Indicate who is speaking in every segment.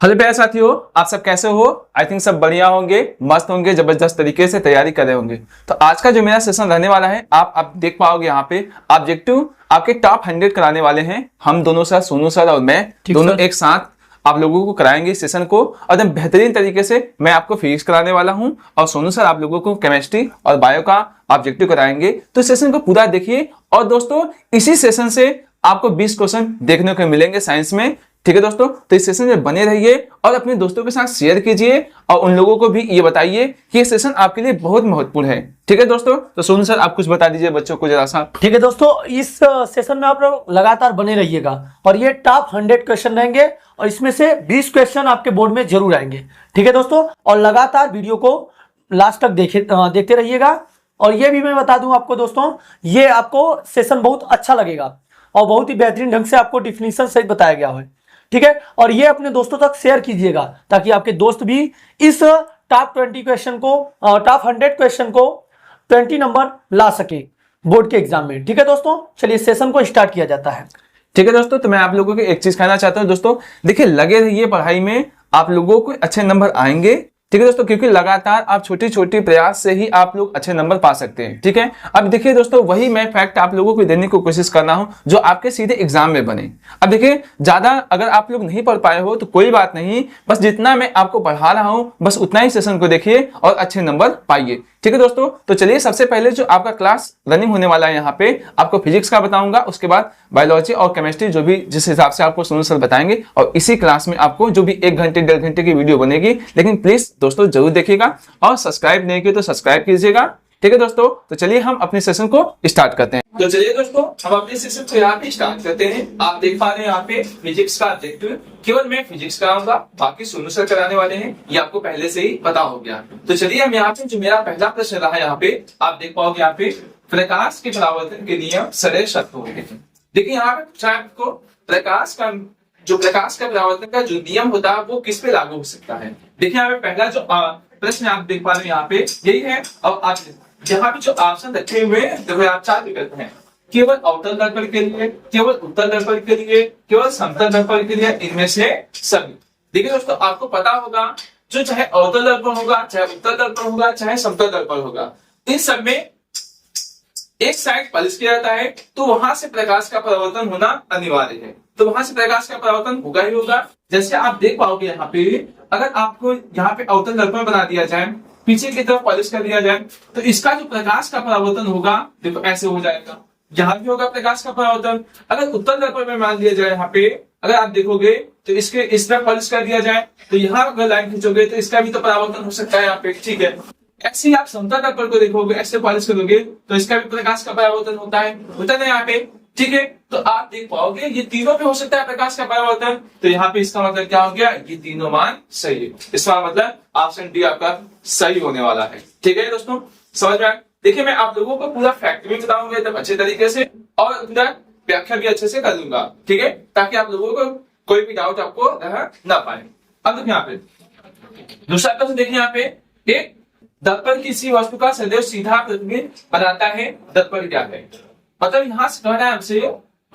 Speaker 1: Hello प्यारे साथियों, आप सब कैसे हो? आई थिंक सब बढ़िया होंगे, मस्त होंगे, जबरदस्त तरीके से तैयारी कर रहे होंगे। तो आज का जो मेरा सेशन रहने वाला है, आप देख पाओगे यहाँ पे ऑब्जेक्टिव आपके टॉप 100 कराने वाले हैं। हम दोनों सर, सोनू सर और मैं दोनों एक साथ आप लोगों को कराएंगे सेशन को, और एकदम बेहतरीन तरीके से। मैं आपको फिजिक्स कराने वाला हूँ और सोनू सर आप लोगों को केमिस्ट्री और बायो का ऑब्जेक्टिव कराएंगे। तो सेशन को पूरा देखिए। और दोस्तों, इसी सेशन से आपको 20 क्वेश्चन देखने को मिलेंगे साइंस में। ठीक है दोस्तों, तो इस सेशन में बने रहिए और अपने दोस्तों के साथ शेयर कीजिए और उन लोगों को भी ये बताइए कि ये सेशन आपके लिए बहुत महत्वपूर्ण है। ठीक है दोस्तों, तो सोनू सर आप कुछ बता दीजिए बच्चों को जरा सा।
Speaker 2: ठीक है दोस्तों, इस सेशन में आप लोग लगातार बने रहिएगा और ये टॉप 100 क्वेश्चन रहेंगे और इसमें से 20 क्वेश्चन आपके बोर्ड में जरूर आएंगे। ठीक है दोस्तों, और लगातार वीडियो को लास्ट तक देखते रहिएगा। और ये भी मैं बता दूं आपको दोस्तों, ये आपको सेशन बहुत अच्छा लगेगा और बहुत ही बेहतरीन ढंग से आपको डिफिनीशन सहित बताया गया है। ठीक है, और ये अपने दोस्तों तक शेयर कीजिएगा ताकि आपके दोस्त भी इस टॉप 20 क्वेश्चन को, टॉप 100 क्वेश्चन को 20 नंबर ला सके बोर्ड के एग्जाम में। ठीक है दोस्तों, चलिए सेशन को स्टार्ट किया जाता है।
Speaker 1: ठीक है दोस्तों, तो मैं आप लोगों को एक चीज कहना चाहता हूं दोस्तों, देखिए लगे रहिए पढ़ाई में, आप लोगों को अच्छे नंबर आएंगे। ठीक है दोस्तों, क्योंकि लगातार आप छोटी छोटी प्रयास से ही आप लोग अच्छे नंबर पा सकते हैं। ठीक है, अब देखिए दोस्तों, वही मैं फैक्ट आप लोगों को देने की कोशिश कर रहा हूं जो आपके सीधे एग्जाम में बने। अब देखिए, ज्यादा अगर आप लोग नहीं पढ़ पाए हो तो कोई बात नहीं, बस जितना मैं आपको पढ़ा रहा हूं बस उतना ही सेशन को देखिए और अच्छे नंबर पाइए। ठीक है दोस्तों, तो चलिए सबसे पहले जो आपका क्लास रनिंग होने वाला है, यहाँ पे आपको फिजिक्स का बताऊंगा, उसके बाद बायोलॉजी और केमिस्ट्री जो भी जिस हिसाब से आपको सोनू सर बताएंगे, और इसी क्लास में आपको जो भी 1 घंटे 1.5 घंटे की वीडियो बनेगी। लेकिन प्लीज दोस्तों जरूर देखिएगा और सब्सक्राइब नहीं किया तो सब्सक्राइब कीजिएगा। ठीक है दोस्तों, तो चलिए हम अपने सेशन को स्टार्ट करते हैं। तो चलिए दोस्तों, हम अपने सेशन को यहाँ पे स्टार्ट करते हैं। आप देख पा रहे हैं यहाँ पे फिजिक्स का ऑब्जेक्टिव, केवल मैं फिजिक्स कराऊंगा, बाकी सोनू सर कराने वाले हैं, ये आपको पहले से ही पता हो गया। तो चलिए हम यहाँ पे, जो मेरा पहला प्रश्न रहा है यहाँ पे, आप देख पाओगे यहाँ पे, प्रकाश के परावर्तन के नियम सरल शर्त होंगे। देखिए यहाँ पे पूछा आपको प्रकाश का परावर्तन का जो नियम होता है वो किस पे लागू हो सकता है। देखिए यहाँ पे पहला जो प्रश्न आप देख पा रहे हैं यहाँ पे यही है। और आप यहाँ पे जो ऑप्शन रखे हुए हैं, देखो आप 4 विकल्प हैं, केवल अवतल दर्पण के लिए, केवल उत्तल दर्पण के लिए, केवल समतल दर्पण के लिए, इनमें से सभी। देखिए दोस्तों, आपको पता होगा जो चाहे अवतल दर्पण होगा, चाहे उत्तल दर्पण होगा, चाहे समतल दर्पण होगा, इन सब में एक साइड पॉलिश किया जाता है तो वहां से प्रकाश का परावर्तन होना अनिवार्य है। तो वहां से प्रकाश का परावर्तन होगा ही होगा। जैसे आप देख पाओगे यहाँ पे, अगर आपको यहाँ पे अवतल दर्पण बना दिया जाए, पीछे की तरफ पॉलिश कर दिया जाए, तो इसका जो प्रकाश का परावर्तन होगा देखो ऐसे हो जाएगा। यहाँ भी होगा प्रकाश का परावर्तन। अगर उत्तल दर्पण में मान लिया जाए, यहाँ पे अगर आप देखोगे तो इसके इस तरफ पॉलिश कर दिया जाए, तो यहाँ अगर लाइन खींचोगे तो इसका भी तो परावर्तन हो सकता है यहाँ पे। ठीक है, ऐसे ही आप समतल दर्पण को देखोगे, ऐसे पॉलिश करोगे तो इसका भी प्रकाश का परावर्तन होता है यहाँ पे। ठीक है, तो आप देख पाओगे ये तीनों पे हो सकता है प्रकाश का परावर्तन। तो यहाँ पे इसका मतलब क्या हो गया, ये तीनों मान सही है। इसका मतलब ऑप्शन डी आपका सही होने वाला है। ठीक है दोस्तों, समझ में आया? देखिए मैं आप लोगों को पूरा फैक्ट भी बताऊंगा एकदम अच्छे तरीके से और पूरा व्याख्या भी अच्छे से कर दूंगा। ठीक है, ताकि आप लोगों को कोई भी डाउट आपको रह ना पाए। अब देखिए यहाँ पे दूसरा प्रश्न, देखिए यहाँ पे, एक दर्पण किसी वस्तु का सदैव सीधा प्रतिबिंब बनाता है, दर्पण क्या है? मतलब यहाँ से कहना है हमसे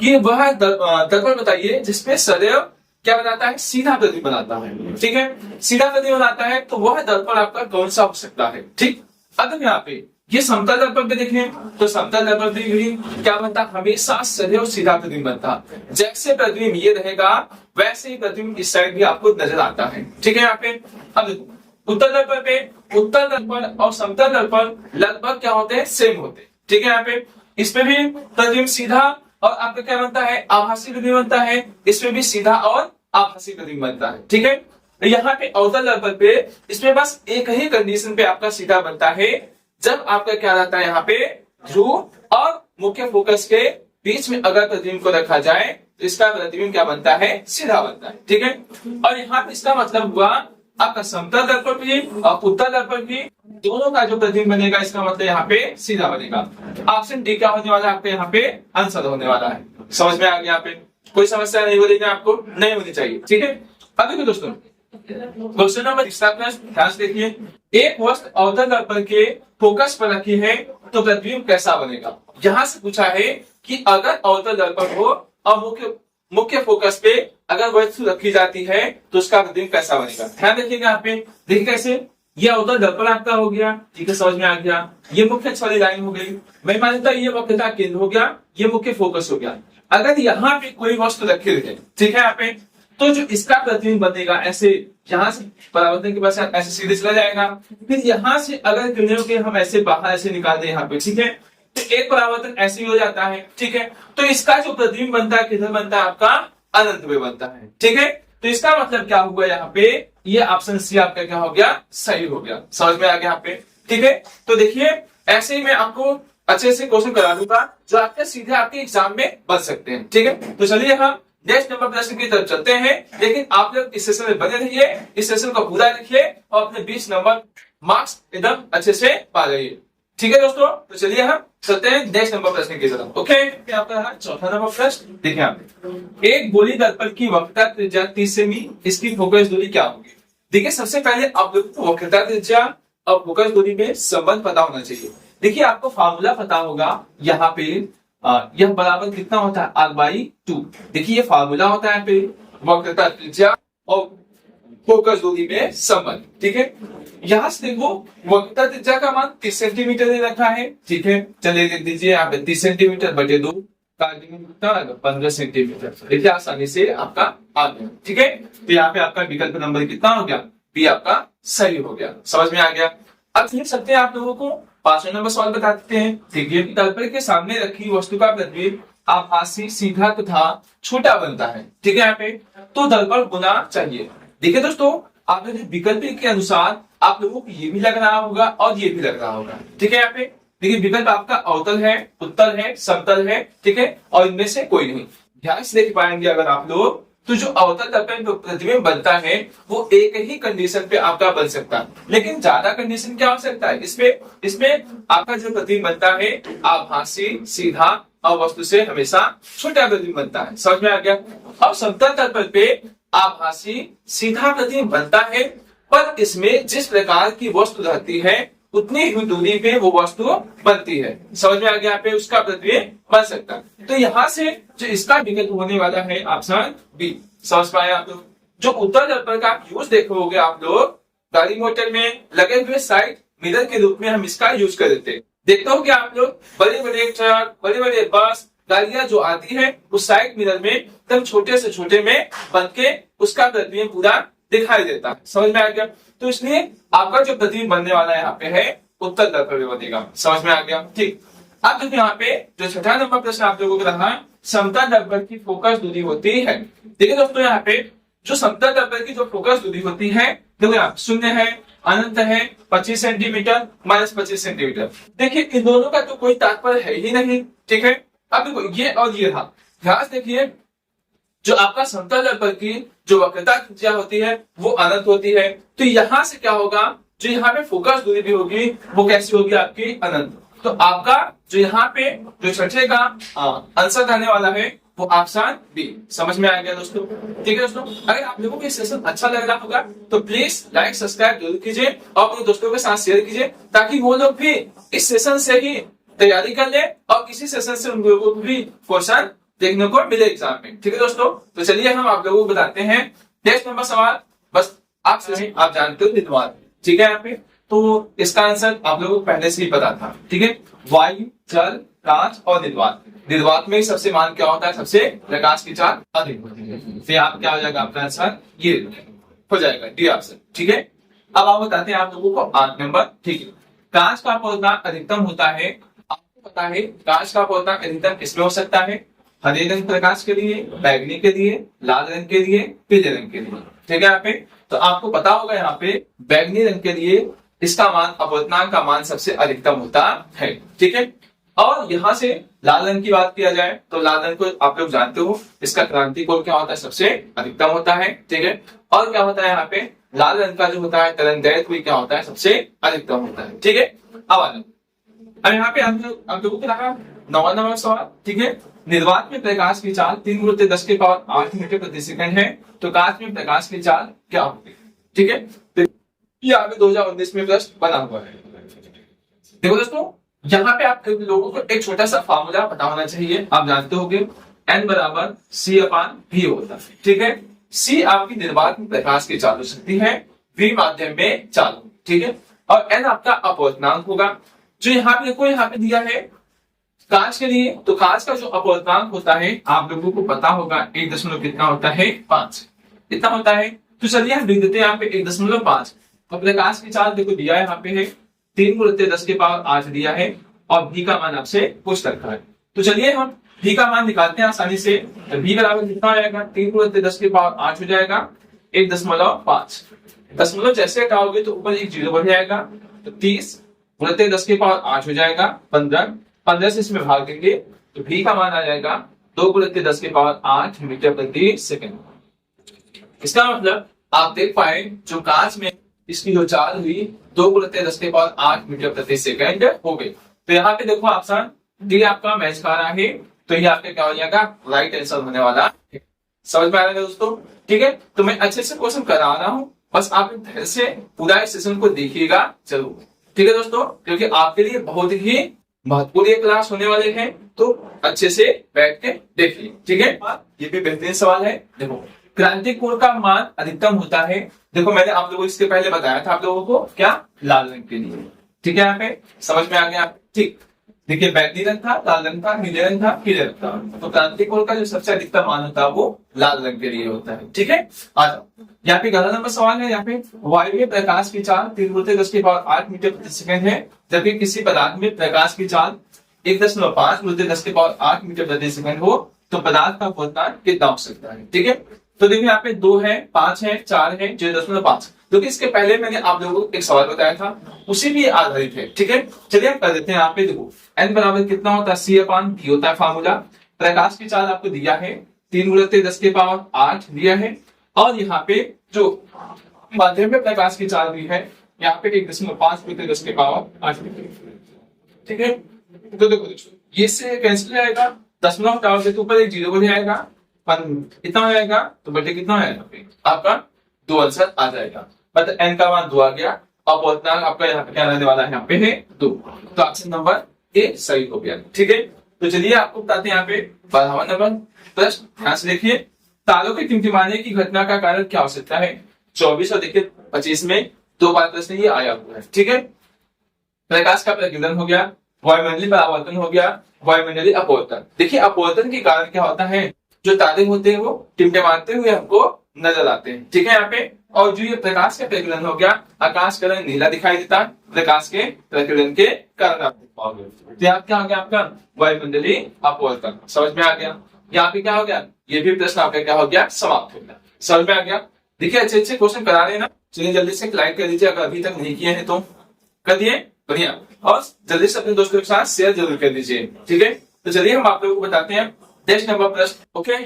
Speaker 1: कि वह दर्पण बताइए जिसपे सदैव क्या बनाता है, सीधा प्रतिबिंब बनाता है। ठीक है, सीधा प्रतिबिंब बनाता है तो वह दर्पण आपका कौन सा हो सकता है? ठीक, अब यहाँ पे ये समतल दर्पण पे देखें तो समतल दर्पण पे भी क्या बनता है, हमेशा सदैव सीधा प्रतिबिंब बनता। जैसे प्रतिबिंब ये रहेगा वैसे ही प्रतिबिंब इस साइड भी आपको नजर आता है। ठीक है, यहाँ पे अब देखो उत्तल दर्पण पे, उत्तल दर्पण और समतल दर्पण लगभग क्या होते हैं, सेम होते हैं। ठीक है, यहाँ पे इसमें भी प्रतिबिंब सीधा और आपका क्या बनता है, आभासी प्रतिबिंब बनता है। इसमें भी सीधा और आभासी प्रतिबिंब बनता है। ठीक है, यहाँ पे अवतल दर्पण पे इसमें बस एक ही कंडीशन पे आपका सीधा बनता है, जब आपका क्या रहता है यहाँ पे, ध्रुव और मुख्य फोकस के बीच में अगर प्रतिबिंब को रखा जाए तो इसका प्रतिबिंब क्या बनता है, सीधा बनता है। ठीक है, और यहाँ पे इसका मतलब हुआ आपका समतल दर्पण भी और उत्तल दर्पण भी दोनों का जो प्रतिबिंब बनेगा, इसका मतलब यहाँ पे सीधा बनेगा। ऑप्शन डी क्या होने वाला है आपके यहाँ पे, आंसर होने वाला है। समझ में आ गया? यहाँ पे कोई समस्या नहीं हो रही है, आपको नहीं होनी चाहिए। ठीक है, अब देखो दोस्तों क्वेश्चन नंबर तीसरा प्रश्न ध्यान से देखिए, एक वस्तु अवतल दर्पण के फोकस पर रखी है तो प्रतिबिंब कैसा बनेगा? यहाँ से पूछा है कि अगर अवतल दर्पण हो और मुख्य फोकस पे अगर वस्तु रखी जाती है तो उसका प्रतिबिंब कैसा बनेगा। ध्यान रखिएगा यहाँ पे, देखिए कैसे, यह अवतल दर्पण आपका हो गया, ठीक है, समझ में आ गया। ये मुख्य अक्ष वाली लाइन हो गई, मैं मानता ये वक्रता केंद्र हो गया, ये मुख्य फोकस हो गया। अगर यहाँ पे कोई वस्तु रखी रहे, ठीक है, यहाँ पे, तो जो इसका प्रतिबिंब बनेगा ऐसे, यहाँ से परावर्तन के पास ऐसे सीधे चला जाएगा, फिर यहाँ से अगर किरणों के हम ऐसे बाहर ऐसे निकाल दें यहाँ पे, ठीक है, तो एक परावर्तन ऐसे ही हो जाता है, ठीक है। तो इसका जो प्रतिबिंब बनता है किधर बनता है, आपका अनंत में बनता है, ठीक है। तो इसका मतलब क्या हुआ यहाँ पे, ये ऑप्शन सी आपका क्या हो गया, सही हो गया। समझ में आ गया यहाँ पे, ठीक है। तो देखिए ऐसे ही मैं आपको अच्छे से क्वेश्चन करा दूंगा जो आपके सीधे आपके एग्जाम में बन सकते हैं, ठीक है। तो चलिए हम नेक्स्ट नंबर प्रश्न की तरफ चलते हैं, लेकिन आप लोग इस सेशन में बने रहिए, इस सेशन को पूरा लिखिए और अपने 20 नंबर मार्क्स एकदम अच्छे से पा जाइए, ठीक है दोस्तों। तो चलिए हम चलते हैं नेक्स्ट नंबर प्रश्न की तरफ। ओके, आपका है चौथा नंबर प्रश्न। देखिए आप, एक गोली दर्पण की वक्रता त्रिज्या 30 सेमी, इसकी फोकस दूरी क्या होगी। देखिए सबसे पहले आप लोग को वक्रता त्रिज्या और फोकस दूरी में संबंध पता होना चाहिए। देखिए आपको फार्मूला पता होगा, यहाँ पे यह बराबर कितना होता है, r/2। देखिए ये फार्मूला होता है यहाँ पे, वक्रता त्रिज्या और फोकस दूरी में संबंध, ठीक है। यहाँ से देखो वक्रता त्रिज्या का मान 30 सेंटीमीटर दे रखा है, ठीक है। चलिए लिख दीजिए यहाँ पे 30 सेंटीमीटर बटे 2 का 15 सेंटीमीटर। देखिए आसानी से आपका आ गया, ठीक है। तो यहाँ पे आपका विकल्प नंबर कितना हो गया, बी आपका सही हो गया। समझ में आ गया। अब लिख सकते हैं आप लोगों को 5वां नंबर सवाल बता देते हैं। देखिए दर्पण के सामने रखी वस्तु का प्रतिबिंब आभासी, सीधा तथा छोटा बनता है, ठीक है। यहाँ पे तो दर्पण गुना चाहिए। देखिए दोस्तों आपने विकल्प के अनुसार आप लोगों को ये भी लग रहा होगा और ये भी लग रहा होगा, ठीक है। यहाँ पे देखिए विकल्प आपका अवतल है, उत्तल है, समतल है, ठीक है, और इनमें से कोई नहीं। ध्यान से देख पाएंगे अगर आप लोग, तो जो अवतल दर्पण प्रतिबिंब बनता है वो एक ही कंडीशन पे आपका बन सकता है, लेकिन ज्यादा कंडीशन क्या हो सकता है इसमें आपका जो प्रतिबिंब बनता है आभासी, सीधा और वस्तु से हमेशा छोटा प्रतिबिंब बनता है। समझ में आ गया। अब समतल दर्पण पे आभासी, सीधा प्रतिबिंब बनता है, पर इसमें जिस प्रकार की वस्तु रहती है उतनी ही दूरी पे वो वस्तु बनती है। समझ में आ गया। यहाँ पे उसका प्रतिबिंब बन सकता है। तो यहाँ से जो इसका विकल्प होने वाला है ऑप्शन बी। समझ पाए आप लोग। जो उत्तल दर्पण का आप यूज देखोगे आप लोग गाड़ी मोटर में लगे हुए साइड मिरर के रूप में हम इसका यूज कर देते हैं। देखते हो क्या आप लोग, बड़े बड़े ट्रक, बड़े बड़े बस, गाड़ियां जो आती है उस साइड मिरर में एकदम छोटे से छोटे में बन के उसका प्रतिबिंब पूरा दिखाई देता है। समझ में आ गया। तो इसलिए आपका जो प्रतिबिंब बनने वाला है यहाँ पे है उत्तल दर्पण में बनेगा। समझ में आ गया। ठीक। अब देखिए यहाँ पे जो छठा नंबर प्रश्न आप लोगों को रहा, समतल दर्पण की फोकस दूरी होती है। देखिए दोस्तों यहाँ पे जो समतल दर्पण की जो फोकस दूरी होती है, देखो यहाँ 0 है, अनंत है, 25 सेंटीमीटर, -25 सेंटीमीटर। देखिए इन दोनों का तो कोई तात्पर्य है ही नहीं। ठीक है। अब देखो ये और ये था, ध्यान से देखिए जो आपका समतल दर्पण की जो वक्रता त्रिज्या होती है वो अनंत होती है। तो यहाँ से क्या होगा, जो यहाँ पे फोकस दूरी भी होगी वो कैसी होगी आपकी अनंत। तो आपका जो यहाँ पे जो छठे का आंसर आने वाला है वो ऑप्शन बी। समझ में आ गया दोस्तों। ठीक है दोस्तों, अगर आप लोगों को ये सेशन अच्छा लग रहा होगा तो प्लीज लाइक सब्सक्राइब जरूर कीजिए और अपने दोस्तों के साथ शेयर कीजिए ताकि वो लोग भी इस सेशन से ही तैयारी कर ले और इसी सेशन से उन लोगों को भी क्वेश्चन देखने को मिले एग्जाम में। ठीक है दोस्तों, तो चलिए हम आप लोगों को बताते हैं नेक्स्ट नंबर सवाल। बस आप जानते हो निर्वात। ठीक है। यहाँ पे तो इसका आंसर आप लोगों को पहले से ही पता था। ठीक है। वायु, जल, कांच और निर्वात। निर्वात में सबसे मान क्या होता है, सबसे प्रकाश की चाल अधिक होती है। तो यहाँ क्या हो जाएगा आपका आंसर, ये हो जाएगा डी ऑप्शन। ठीक है। अब आप बताते हैं आप लोगों को 8 नंबर। ठीक है। कांच का अपवर्तनांक अधिकतम होता है, आपको पता है कांच का अपवर्तनांक अधिकतम इसमें हो सकता है हरे रंग प्रकाश के लिए, बैगनी के लिए, लाल रंग के लिए, पीले रंग के लिए। ठीक है। यहाँ पे तो आपको पता होगा यहाँ पे बैगनी रंग के लिए इसका मान अपवर्तनांक का मान सबसे अधिकतम होता है। ठीक है। और यहाँ से लाल रंग की बात किया जाए तो लाल रंग को आप लोग जानते हो इसका क्रांति कोण क्या होता है, सबसे अधिकतम होता है। ठीक है। और क्या होता है यहाँ पे लाल रंग का जो होता है तरंगदैर्घ्य भी क्या होता है, सबसे अधिकतम होता है। ठीक है। अब यहाँ पे आप लोगों को रहा 9वां नंबर सवाल। ठीक है। निर्वात में प्रकाश की चाल 3 × 10⁸ मीटर प्रति सेकंड है, तो कांच में प्रकाश की चाल क्या होगी। ठीक है। तो ये आगे 2019 में प्रश्न बना हुआ है। देखो दोस्तों यहाँ पे आप लोगों को एक छोटा सा फार्मूला पता होना चाहिए। आप जानते होंगे n बराबर c/v होता है। ठीक है, c आपकी निर्वात में प्रकाश की चालू शक्ति है, v माध्यम में चालू, ठीक है, और n आपका अपवर्तनांक होगा। जो यहाँ पे देखो, यहाँ पे दिया है कांच के लिए, तो कांच का जो अपवर्तनांक होता है आप लोगों को पता होगा 1 दशमलव कितना होता है 5, कितना होता है। तो चलिए हम लिख देते हैं यहाँ पे 1.5। और प्रकाश की चाल देखो दिया है यहाँ पे है 3 × 10⁸ दिया है, और v का मान आपसे पूछ रखा है। तो चलिए हम v का मान निकालते हैं आसानी से। तो v बराबर कितना हो जाएगा, 3 × 10⁸ हो जाएगा 1.5। दशमलव जैसे हटाओगे तो ऊपर एक 0 बढ़ जाएगा, तो 30 × 10⁸ हो जाएगा 15। 15 से इसमें भाग देंगे तो v का मान आ जाएगा 2 × 10⁸ मीटर प्रति सेकंड। इसका मतलब आप देख पाए जो कांच में इसकी जो चाल हुई 2 × 10⁸ मीटर प्रति सेकंड हो गई। तो यहाँ पे देखो ऑप्शन डी आपका मैच कर रहा है, तो ये आपका क्या हो जाएगा, राइट आंसर होने वाला है। समझ में आ रहा है दोस्तों? ठीक है, तो मैं अच्छे से क्वेश्चन करा रहा हूँ, बस आप धैर्य से पूरा इस सेशन को देखिएगा जरूर। ठीक है दोस्तों, क्योंकि आपके लिए बहुत ही महत्वपूर्ण ये क्लास होने वाले हैं, तो अच्छे से बैठ के देखिए। ठीक है, ये भी बेहतरीन सवाल है। देखो, क्रांतिक कोण का मान अधिकतम होता है, देखो मैंने आप लोगों को इसके पहले बताया था आप लोगों को, क्या, लाल रंग के लिए। ठीक है, यहाँ पे समझ में आ गया? ठीक, देखिए बैगनी रंग था, लाल रंग था, नीले रंग था, पीले रंग था। तो क्रांतिक कोण का जो सबसे अधिकतम मान होता है वो लाल रंग के लिए होता है। ठीक है, आ जाओ यहाँ पे 11 नंबर सवाल है। यहाँ पे वायु में प्रकाश की चाल 3 × 10⁸ मीटर प्रति सेकंड है, जबकि किसी पदार्थ में प्रकाश की चाल 1.5 × 10⁸ मीटर प्रति सेकंड हो तो पदार्थ का अपवर्तनांक कितना हो सकता है। ठीक है, तो देखिए यहाँ पे 2 है, 5 है, 4 है, 0.5। क्योंकि इसके पहले मैंने आप लोगों को एक सवाल बताया था, उसी भी आधारित है। ठीक है, चलिए हम कर देते हैं। यहाँ पे देखो n बराबर कितना होता है, c/v होता है फार्मूला। प्रकाश की चाल आपको दिया है 3 × 10⁸ दिया है, और यहाँ पे जो माध्यम में प्रकाश की चाल दी है यहाँ पे 1.5 × 10⁸ ठीक है, तो देखो ये से कैंसिल हो जाएगा, दशमलव हटाओगे तो ऊपर एक 0 बढ़ जाएगा, कितना हो जाएगा, तो बटे कितना हो जाएगा आपका 2 आंसर आ जाएगा। मतलब n का मान 2 आ गया, अपवर्तनांक आपका यहाँ पे क्या रहने वाला है, यहाँ पे है 2। तो ऑप्शन नंबर ए सही हो गया। ठीक है, तो चलिए आपको बताते हैं यहाँ पे 12वां नंबर प्रश्न, ध्यान से देखिए। तारों के टिमटिमाने की घटना का कारण क्या हो सकता है? 24 और देखिए 25 में 2 बार प्रश्न ये आया हुआ है। ठीक है, प्रकाश का प्रकीर्णन हो गया, वायुमंडलीय परावर्तन हो गया, वायुमंडलीय अपवर्तन। देखिए अपवर्तन के कारण क्या होता है, जो तारे होते हैं वो टिमटिमाते हुए हमको नजर आते हैं। ठीक है, यहाँ पे, और जो ये प्रकाश का प्रकीर्णन हो गया, आकाश का रंग नीला दिखाई देता है प्रकाश के प्रकीर्णन के कारण आप देख पाओगे। तो यहाँ क्या हो गया आपका, वायुमंडलीय अपवर्तन। समझ में आ गया? यहाँ पे क्या हो गया, ये भी प्रश्न आपका क्या हो गया, समाप्त हो गया। समझ में आ गया? देखिए अच्छे अच्छे क्वेश्चन करा रहे हैं ना, चलिए जल्दी से लाइक कर दीजिए अगर अभी तक नहीं किए हैं तो। कर दिए? बढ़िया, और जल्दी से अपने दोस्तों के साथ शेयर जरूर कर दीजिए। ठीक है, तो चलिए हम आप लोगों को बताते हैं 10 नंबर प्रश्न। ओके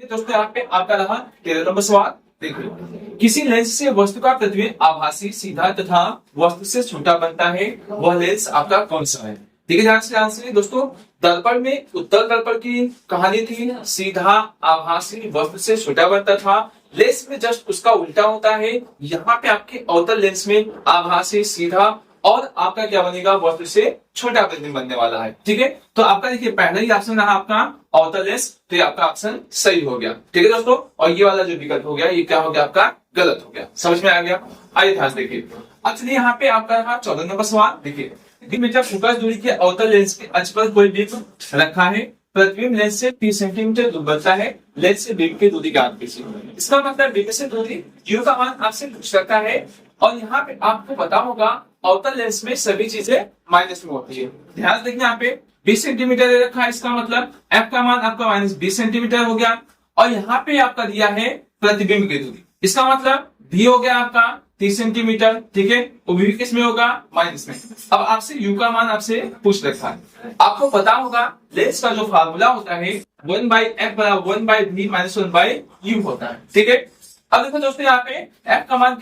Speaker 1: दोस्तों, यहाँ पे आपका रहा 13 नंबर सवाल। देखिए, किसी लेंस से वस्तु का प्रतिबिंब आभासी, सीधा तथा वस्तु से छोटा बनता है, वह लेंस आपका कौन सा है? देखिए ध्यान से दोस्तों, दर्पण में उत्तल दर्पण की कहानी थी, सीधा, आभासी, वस्तु से छोटा बनता था। लेंस में जस्ट उसका उल्टा होता है, यहाँ पे आपके अवतल लेंस में आभासी, सीधा, और आपका क्या बनेगा, वस्तु से छोटा प्रतिबिंब बनने वाला है। ठीक है, तो आपका देखिए पहला ही ऑप्शन रहा आपका अवतल लेंस, तो ये आपका ऑप्शन सही हो गया। ठीक है दोस्तों, और ये वाला जो विकल्प हो गया ये क्या हो गया, आपका गलत हो गया। समझ में आ गया? आइए ध्यान देखिए। अब चलिए यहाँ पे आपका रहा 14 नंबर सवाल। देखिए, जब फोकस दूरी के अवतल लेंस के अक्ष पर कोई बिंब रखा है, प्रतिबिंब लेंस से 30 सेंटीमीटर दूर बनता है, लेंस से बिंब की दूरी ज्ञात कीजिए। इसका मतलब बिंब से दूरी u का मान आपसे पूछ सकता है, और यहाँ पे आपको पता होगा अवतल लेंस में सभी चीजें माइनस में होती है। ध्यान देखिए, यहाँ पे 20 सेंटीमीटर दे रखा है, इसका मतलब f का मान आपका -20 सेंटीमीटर हो गया, और यहाँ पे आपका दिया है प्रतिबिंब की दूरी, इसका मतलब v हो गया आपका 30 सेंटीमीटर। ठीक है, वो भी किस में होगा, माइनस में। अब आपसे u का मान आपसे पूछ रखा है, आपको पता होगा लेंस का जो फार्मूला होता है 1/f बराबर 1/v - 1/u होता है। ठीक है, अब देखो दोस्तों यहाँ पे f का मान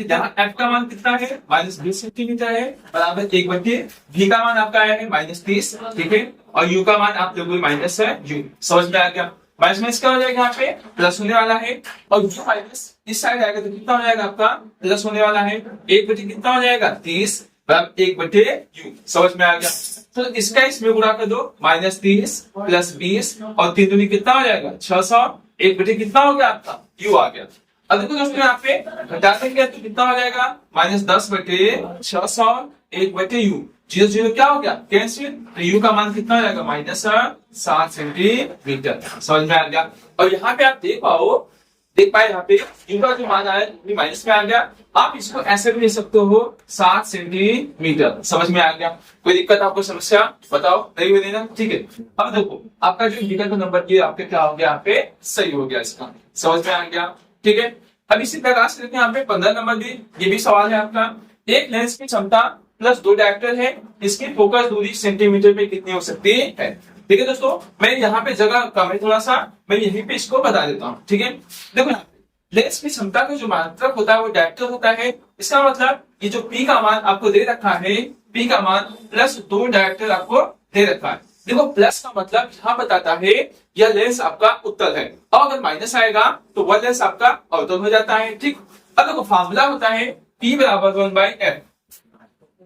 Speaker 1: कितना है, -20 सेंटीमीटर है, बराबर 1/v का मान आपका है -30। ठीक है, और u का मान आप लोगों को माइनस है u। समझ में आ गया? माइनस में इसका हो जाएगा, यहाँ पे प्लस होने वाला है, और u माइनस इस साइड आएगा तो कितना हो जाएगा आपका, प्लस होने वाला है। 1/, कितना हो जाएगा 30, बराबर 1/u। समझ में आ गया? तो इसका इसमें गुणा कर दो, -30 प्लस 20 और 3 दूनी कितना हो जाएगा 600, 1/, कितना हो गया आपका u आ गया। अब देखो दोस्तों यहाँ पे घटा देंगे तो कितना हो जाएगा -10/600, 1/u, 0 0 क्या हो गया कैंसिल, तो u का मान कितना हो जाएगा -7 सेंटीमीटर। समझ में आ गया। और यहाँ पे आप देख पाए यहाँ पे u का जो मान आया माइनस में आ गया। आप इसको ऐसे भी ले सकते हो 7 सेंटीमीटर। समझ में आ गया। कोई दिक्कत आपको समस्या बताओ, नहीं हुई ना, ठीक है। अब देखो आपका जो विकल्प नंबर ये आपके क्या हो गया यहाँ पे सही हो गया, इसका समझ में आ गया, ठीक है। अब इसी प्रकार से देखते हैं यहाँ पे 15 नंबर भी, ये भी सवाल है आपका। एक लेंस की क्षमता प्लस 2 डायरेक्टर है, इसकी फोकस दूरी सेंटीमीटर में कितनी हो सकती है। ठीक है दोस्तों, मैं यहाँ पे जगह कम है थोड़ा सा, मैं यहीं पे इसको बता देता हूँ, ठीक है। देखो यहाँ पे लेंस की क्षमता का जो मात्रक होता है वो डायरेक्टर होता है। इसका मतलब ये जो P का मान आपको दे रखा है, P का मान प्लस 2 डायरेक्टर आपको दे रखा है। देखो प्लस का मतलब यहाँ बताता है यह लेंस आपका उत्तल है, और अगर माइनस आएगा तो वह लेंस आपका अवतल हो जाता है, ठीक। अब देखो फॉर्मूला होता है P बराबर 1/f,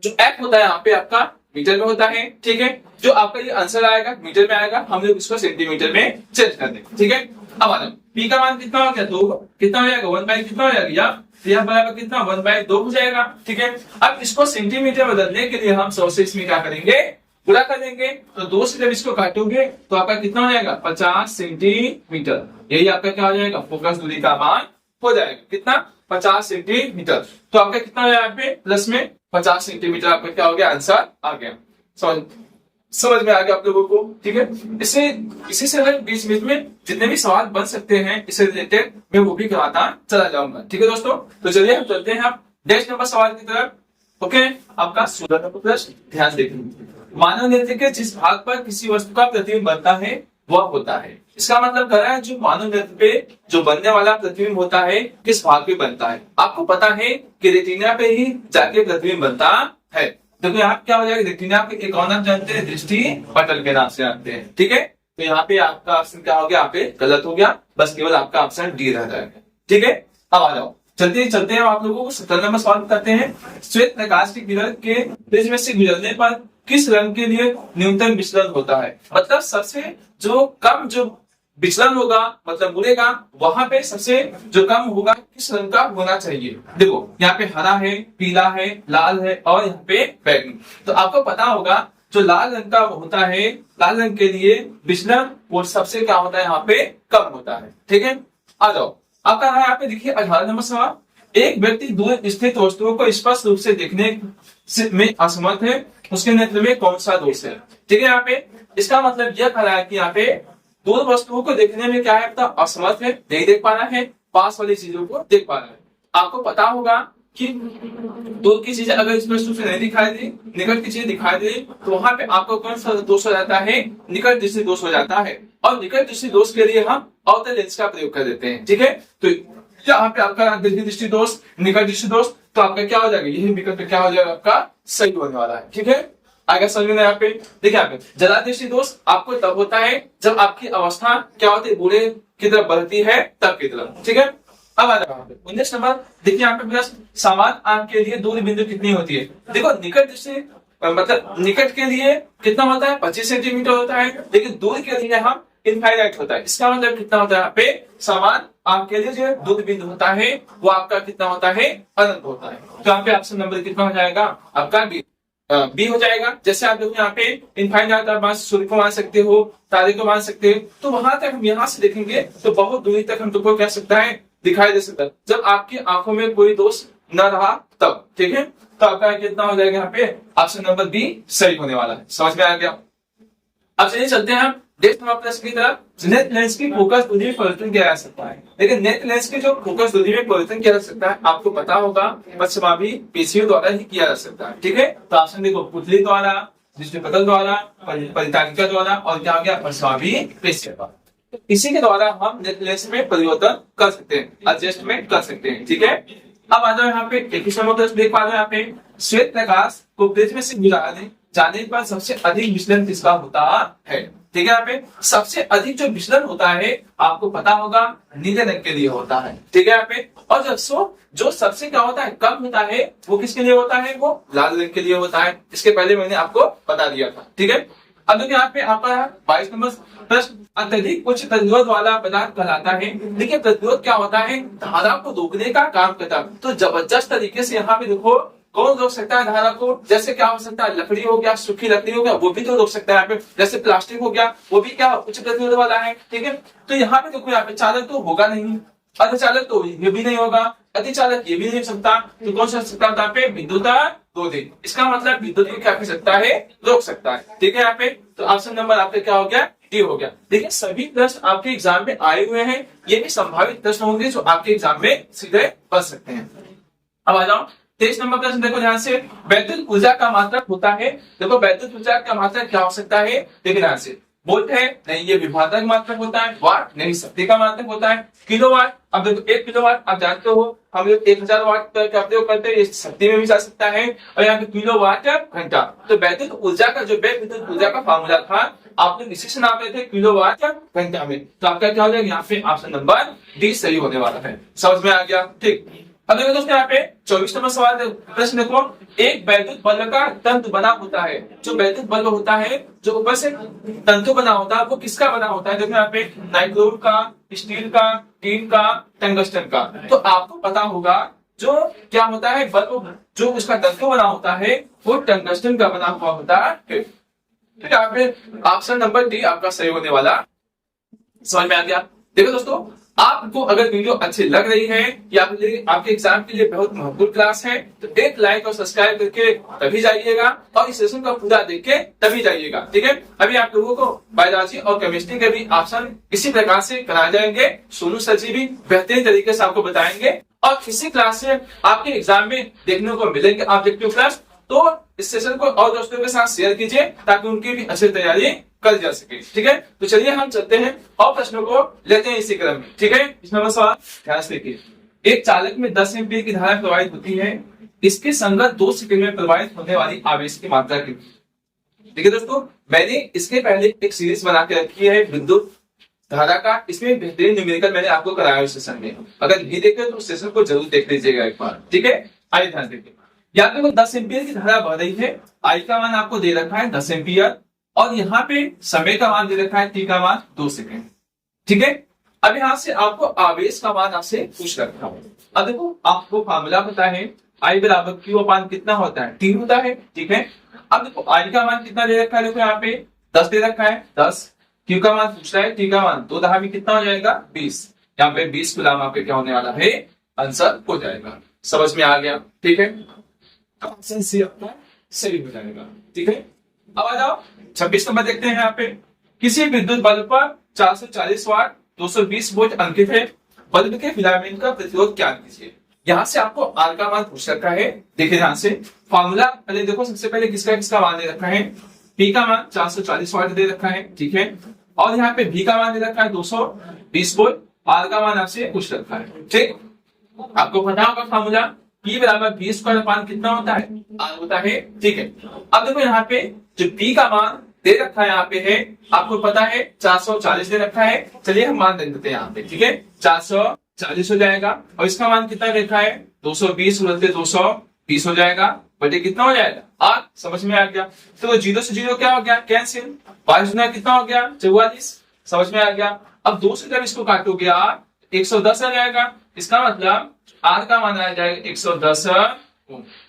Speaker 1: जो f होता है यहाँ पे आपका मीटर में होता है, ठीक है। जो आपका ये आंसर आएगा मीटर में आएगा, हम लोग इसको सेंटीमीटर में चेंज कर देंगे, ठीक है। अब आ जाओ P का मान कितना हो गया 2, कितना हो जाएगा 1/, कितना हो जाएगा यह बराबर कितना 1/2 हो जाएगा, ठीक है। अब इसको सेंटीमीटर बदलने के लिए हम 100 से इसमें क्या करेंगे पूरा कर देंगे, तो 2 से जब इसको काटोगे तो आपका कितना हो जाएगा 50 सेंटीमीटर। यही आपका क्या हो जाएगा फोकस दूरी का मान हो जाएगा, कितना 50 सेंटीमीटर। तो आपका कितना हो जाएगा यहाँ पे प्लस में 50 सेंटीमीटर आपका क्या हो गया आंसर आ गया। समझ में आ गया आप लोगों को, ठीक है। इसी से अगर बीच में जितने भी सवाल बन सकते हैं इससे रिलेटेड मैं वो भी कराता चला जाऊंगा, ठीक है दोस्तों। तो चलिए हम चलते हैं आप नेक्स्ट नंबर सवाल की तरफ। ओके, आपका 16 नंबर प्रश्न ध्यान देखें। मानव नेत्र के जिस भाग पर किसी वस्तु का प्रतिबिंब बनता है वह होता है। इसका मतलब कर रहा है जो मानव नेत्र पे जो बनने वाला प्रतिबिंब होता है किस भाग पे बनता है। आपको पता है कि रेटिना पे ही जाके प्रतिबिंब बनता है। देखो यहाँ क्या हो जाएगा, रेटिना पे एक और नाम जानते हैं दृष्टि पटल के नाम से जानते हैं, ठीक है। तो यहाँ पे आपका ऑप्शन क्या हो गया, यहाँ पे गलत हो गया, बस केवल आपका ऑप्शन डी रह जाएगा, ठीक है। अब आ जाओ चलते हैं आप लोगों को 17 नंबर सवाल करते हैं। श्वेत प्रकाश की किरण के प्रिज्म से गुजरने पर किस रंग के लिए न्यूनतम विचलन होता है। मतलब सबसे जो कम जो विचलन होगा मतलब मुड़ेगा वहां पे सबसे जो कम होगा किस रंग का होना चाहिए। देखो यहाँ पे हरा है, पीला है, लाल है और यहाँ पे बैगनी। तो आपको पता होगा जो लाल रंग का होता है, लाल रंग के लिए विचलन वो सबसे क्या होता है यहाँ पे कम होता है, ठीक है। आ जाओ आपका यहाँ पे देखिए 18 नंबर सवाल। एक व्यक्ति दूर स्थित वस्तुओं को स्पष्ट रूप से देखने में असमर्थ है, उसके नेत्र में कौन सा दोष है। ठीक है, यहाँ पे इसका मतलब यह कह रहा है कि यहाँ पे दूर वस्तुओं को देखने में क्या है असमर्थ है, नहीं देख पा रहा है, पास वाली चीजों को देख पा रहा है। आपको पता होगा कि दूर की चीजें अगर स्पष्ट रूप से नहीं दिखाई दे, निकट की चीजें दिखाई दे, तो वहां पे आपको कौन सा दोष हो जाता है, निकट दृष्टि दोष हो जाता है। और निकट दृष्टि दोष के लिए हम अवतल लेंस का प्रयोग कर देते हैं। ठीक है, तो यहाँ पे आपका दृष्टि दोष, निकट दृष्टि दोष, तो आपका क्या हो जाएगा, यही विकल्प क्या हो जाएगा, आपका सही होने वाला है। ठीक है, आगे समझ में यहाँ पे देखिए, यहाँ पे जला दृष्टि दोष आपको तब होता है जब आपकी अवस्था क्या होती है, बूढ़े की तरफ बढ़ती है तब की तरफ। ठीक है, अब आ जाओ 19 नंबर। देखिए यहाँ पे प्रश्न, समान आंख के लिए दूरी बिंदु कितनी होती है। देखो निकट दृष्टि मतलब निकट के लिए कितना होता है, 25 सेंटीमीटर होता है, लेकिन दूर के लिए हम इनफाइनाइट होता है। इसका मतलब कितना होता है, यहाँ पे समान आंख के लिए जो दूरी बिंदु होता है वो आपका कितना होता है, अनंत होता है। तो यहाँ पे ऑप्शन नंबर कितना हो जाएगा, आपका बी हो जाएगा। जैसे आप लोग यहाँ पे इनफाइनाइट आप सूर्य को मान सकते हो, तारे को मान सकते हो, तो वहां तक हम यहाँ से देखेंगे तो बहुत दूरी तक हम तुमको कह सकता है, दिखाई दे सकता है, जब आपकी आंखों में कोई दोष न रहा तब। ठीक है, तो आपका कितना हो जाएगा, यहाँ पे ऑप्शन नंबर बी सही होने वाला है। समझ में आ गया। अब चलिए चलते हैं हम नेक्स्ट प्रश्न की तरफ। नेट लेंस की फोकस दूरी में परिवर्तन किया जा सकता है। लेकिन नेट लेंस की जो फोकस दूरी में परिवर्तन किया जा सकता है, आपको पता होगा पश्चिमाभी पेशियों द्वारा ही किया जा सकता है। ठीक है, तो ऑप्शन देखो, पुतली द्वारा, दृष्टिपटल द्वारा, परितालिका द्वारा और क्या हो गया, पश्चिमाभी पेशियों द्वारा। इसी के द्वारा हम नेट लेंस में परिवर्तन कर सकते हैं, एडजस्टमेंट कर सकते हैं। ठीक है, अब आ जाओ यहाँ पे 21 नंबर प्रश्न देख पा रहे हो। यहाँ पे श्वेत प्रकाश को प्रिज्म से गुजारने जाने पर सबसे अधिक विचलन किसका होता है। ठीक है। यहाँ पे सबसे अधिक जो विचलन होता है आपको पता होगा नीले रंग के लिए होता है, ठीक है। यहाँ पे और जो सबसे क्या होता है कम होता है वो किसके लिए होता है, वो लाल रंग के लिए होता है। इसके पहले मैंने आपको बता दिया था, ठीक है। अब देखिए यहाँ पे आपका 22 नंबर प्रश्न, अत्यधिक उच्च प्रतिरोध वाला पदार्थ कहलाता है। देखिए प्रतिरोध क्या होता है, धारा को रोकने का काम करता है। तो जबरदस्त तरीके से यहाँ पे देखो कौन रोक सकता है धारा को, जैसे क्या हो सकता है, लकड़ी हो गया, सूखी लकड़ी हो गया, वो भी तो रोक सकता है। यहाँ पे जैसे प्लास्टिक हो गया, वो भी क्या उच्च प्रतिरोध वाला है, ठीक है। तो यहाँ पे देखो यहाँ पे चालक तो होगा नहीं, अर्धचालक तो ये भी नहीं होगा, अतिचालक ये भी नहीं हो सकता, तो कौन सा सकता है यहाँ पे, विद्युत रोधी। इसका मतलब विद्युत को क्या कर सकता है, रोक सकता है, ठीक है। यहाँ पे तो ऑप्शन नंबर आपका क्या हो गया, डी हो गया। देखिए सभी प्रश्न आपके एग्जाम में आए हुए हैं, ये भी संभावित प्रश्न होंगे जो आपके एग्जाम में सीधे बन सकते हैं। अब आ जाओ 23 नंबर प्रश्न, देखो ध्यान से, वैद्युत ऊर्जा का मात्रक होता है। देखो वैद्युत ऊर्जा का मात्रक क्या हो सकता है, देखिए ध्यान से, वोल्ट है नहीं, ये विभवांतर मात्रक होता है, वाट नहीं, शक्ति का मात्रक होता है, किलोवाट। अब देखो 1 किलोवाट आप जानते हो हम लोग 1000 वाट का प्रयोग करते हैं, ये शक्ति में भी जा सकता है, और यहाँ पे किलोवाट घंटा। तो वैद्युत ऊर्जा का जो विद्युत ऊर्जा का फार्मूला था आप लोग इसी से नाप रहे थे किलोवाट घंटा में, तो आपका क्या हो जाएगा, यहाँ पे ऑप्शन नंबर डी सही होने वाला है। समझ में आ गया, ठीक। अब देखो दोस्तों यहाँ पे 24 नंबर सवाल प्रश्न देखो, एक वैद्युत बल्ब का तंतु बना होता है। जो वैद्युत बल्ब होता है जो ऊपर से तंतु बना होता है वो किसका बना होता है, देखो यहाँ पे नाइक्रोम का, स्टील का, टीन का, टंगस्टन का। तो आपको पता होगा जो क्या होता है बल्ब, जो उसका तंतु बना होता है वो टंगस्टन का बना हुआ होता है। ठीक है, यहाँ पे ऑप्शन नंबर डी आपका सही होने वाला। समझ में आ गया। देखो दोस्तों आपको अगर वीडियो अच्छी लग रही है या आपके एग्जाम के लिए बहुत महत्वपूर्ण क्लास है तो एक लाइक और सब्सक्राइब करके तभी जाइएगा और इस सेशन का पूरा देख के तभी जाइएगा, ठीक है। अभी आप लोगों को बायोलॉजी और केमिस्ट्री के भी ऑप्शन इसी प्रकार से कराए जाएंगे। सोनू सर जी भी बेहतरीन तरीके से आपको बताएंगे और इसी क्लास से आपके एग्जाम में देखने को मिलेंगे ऑब्जेक्टिव क्लास। तो इस सेशन को और दोस्तों के साथ शेयर कीजिए ताकि उनकी भी अच्छी तैयारी कर जा सके, ठीक है। तो चलिए हम चलते हैं और प्रश्नों को लेते हैं इसी क्रम में, ठीक है। इसमें सवाल ध्यान से देखिए, एक चालक में 10 एम्पीयर की धारा प्रवाहित होती है, इसके संगत 2 सेकंड में प्रवाहित होने वाली आवेश की मात्रा की। ठीक है दोस्तों, मैंने इसके पहले एक सीरीज बना के रखी है विद्युत धारा का, इसमें बेहतरीन न्यूमेरिकल मैंने आपको कराया इस सेशन में। अगर नहीं देखे तो उस सेशन को जरूर देख लीजिएगा एक बार, ठीक है। आइए ध्यान देखिए, यहाँ पे 10 एम्पीयर की धारा बह रही है, आई का मान आपको दे रखा है 10 एम्पीयर और यहाँ पे समय का मान दे रखा है टी का मान 2 सेकेंड, ठीक है। अब यहाँ से आपको आवेश का मान आपसे पूछ रखा है। अब देखो आपको फार्मूला पता है, आई बराबर क्यू अपान कितना होता है, टी होता है, ठीक है। अब देखो आई का मान कितना दे रखा है, देखो यहाँ पे 10 दे रखा है, 10, क्यू का मान पूछ रहा है, टी का मान 2 दहा भी कितना हो जाएगा 20, यहाँ पे 20 गुलाम आपके क्या होने वाला है, आंसर हो जाएगा। समझ में आ गया, ठीक है। ऑप्शन सी आपका सही हो जाएगा, ठीक है। अब आ जाओ 26 नंबर देखते हैं। यहाँ पे किसी विद्युत बल्ब पर 440 वाट 220 वोल्ट अंकित है, बल्ब के फिलामेंट का प्रतिरोध क्या कीजिए। यहाँ से आपको आर का मान पूछ रखा है, देखिए ध्यान से फार्मूला पहले देखो, सबसे पहले किसका मान दे रखा है, पी का मान 440 वाट दे रखा है, ठीक है। और यहाँ पे भी का मान दे रखा है 220 वोल्ट, आर का मान आपसे पूछ रखा है, ठीक। आपको पता होगा फार्मूला P बराबर V स्क्वायर अपान कितना होता है, R होता है, ठीक है। अब देखो यहाँ पे जो P का मान दे रखा है यहाँ पे है, आपको पता है 440 दे रखा है, चलिए हम मान दे देते हैं यहाँ पे, ठीक है। 440 हो जाएगा और इसका मान कितना देखा है 220 उलटे 220 हो जाएगा, बटे कितना हो जाएगा R। समझ में आ गया। तो 0 से 0 क्या हो गया, कैंसिल, 5 गुना कितना हो गया 44, समझ में आ गया। अब 2 से जब इसको काटोगे R 110 आ जाएगा, इसका मतलब आर का मान आ जाएगा 110,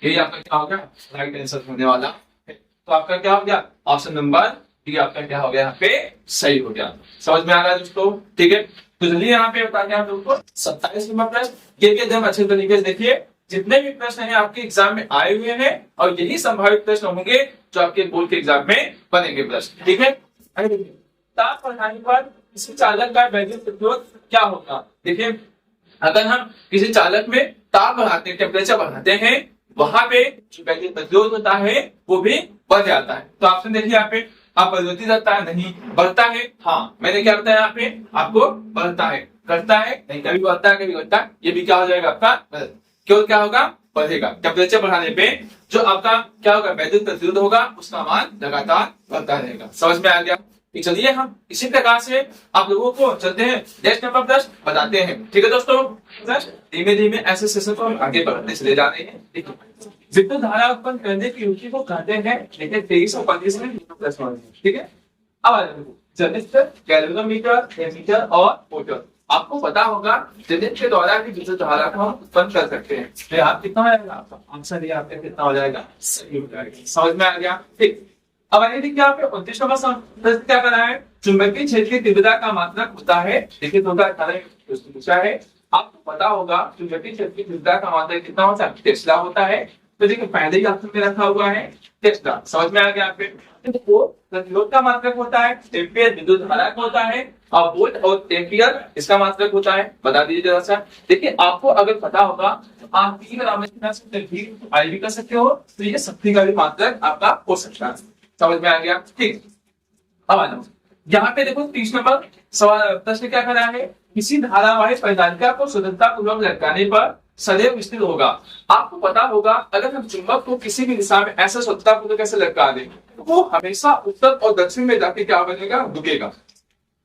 Speaker 1: यही आपका क्या होगा राइट आंसर होने वाला है। तो आपका क्या हो गया, ऑप्शन नंबर डी आपका क्या हो गया यहाँ पे सही हो गया। समझ में आ रहा है दोस्तों, ठीक है। तो चलिए यहाँ पे बताते हैं आप लोगों को 27 नंबर प्रश्न, ये एकदम अच्छे तरीके से देखिए। जितने भी प्रश्न हैं आपके एग्जाम में आए हुए हैं और यही संभावित प्रश्न होंगे जो आपके बोर्ड के एग्जाम में बनेंगे प्रश्न, ठीक है। ताप बढ़ाने पर किसी चालक का वैद्युत प्रतिरोध क्या होगा। देखिए अगर हम किसी चालक में ताप बढ़ाते हैं, टेम्परेचर बढ़ाते हैं, वहां पे जो वैद्युत प्रतिरोध होता है वो भी बढ़ जाता है। तो ऑप्शन देखिए यहाँ पे, आप परिवर्तित रहता है, नहीं बढ़ता है, हाँ मैंने क्या बताया यहाँ पे आपको बढ़ता है, करता है नहीं, कभी बढ़ता है कभी घटता है, ये भी क्या हो जाएगा आपका क्यों क्या होगा बढ़ेगा। टेम्परेचर बढ़ाने पे जो आपका क्या होगा वैद्युत प्रतिरोध होगा उसका मान लगातार बढ़ता रहेगा। समझ में आ गया। तो चलिए हम इसी प्रकार से आप लोगों को चलते हैं नेक्स्ट नंबर 10 बताते हैं। ठीक है दोस्तों, धीमे धीमे ऐसे सेशन को हम आगे बढ़ते चले जा रहे हैं। देखिए विद्युत धारा उत्पन्न करने की युक्ति को कहते हैं, देखिए 23 और 25 में ठीक है। अब जनित्र, गैल्वेनोमीटर, एमीटर और मोटर। आपको पता होगा जनित्र के द्वारा भी विद्युत धारा को हम उत्पन्न कर सकते हैं। तो आप कितना हो जाएगा, आपका आंसर ये आपका कितना हो जाएगा, सही हो जाएगा। समझ में आ गया? ठीक। अब आइए देखिए यहाँ पे 29 नंबर प्रश्न क्या करना है, चुंबकीय क्षेत्र की तीव्रता का मात्रक होता है। देखिए 2018 में पूछा है, आपको पता होगा चुंबकीय क्षेत्र की तीव्रता का मात्रक कितना होता है, टेस्ला होता है। तो देखिए पहले ही ऑप्शन में रखा हुआ है टेस्ला। समझ में आ गया आपके? तो प्रतिरोध का मात्रक होता है एम्पियर, विद्युत धारा का होता है और वोल्ट और एम्पियर इसका मात्रक होता है। बता दीजिए जरा सा। देखिए आपको अगर पता होगा तो आप पी बराबर आई भी कर सकते हो, तो ये शक्ति का भी मात्रक आपका हो सकता है। समझ में आ गया? ठीक। अब आ जाओ यहाँ पे देखो 30 नंबर सवाल प्रश्न क्या कर रहा है, किसी धारावाही परिणालिका को स्वतंत्रतापूर्वक लटकाने पर सदैव स्थिर होगा। आपको पता होगा अगर हम चुंबक को किसी भी दिशा में ऐसा स्वतंत्रतापूर्वक कैसे लटका दें तो वो हमेशा उत्तर और दक्षिण में जाके क्या बनेगा, रुकेगा।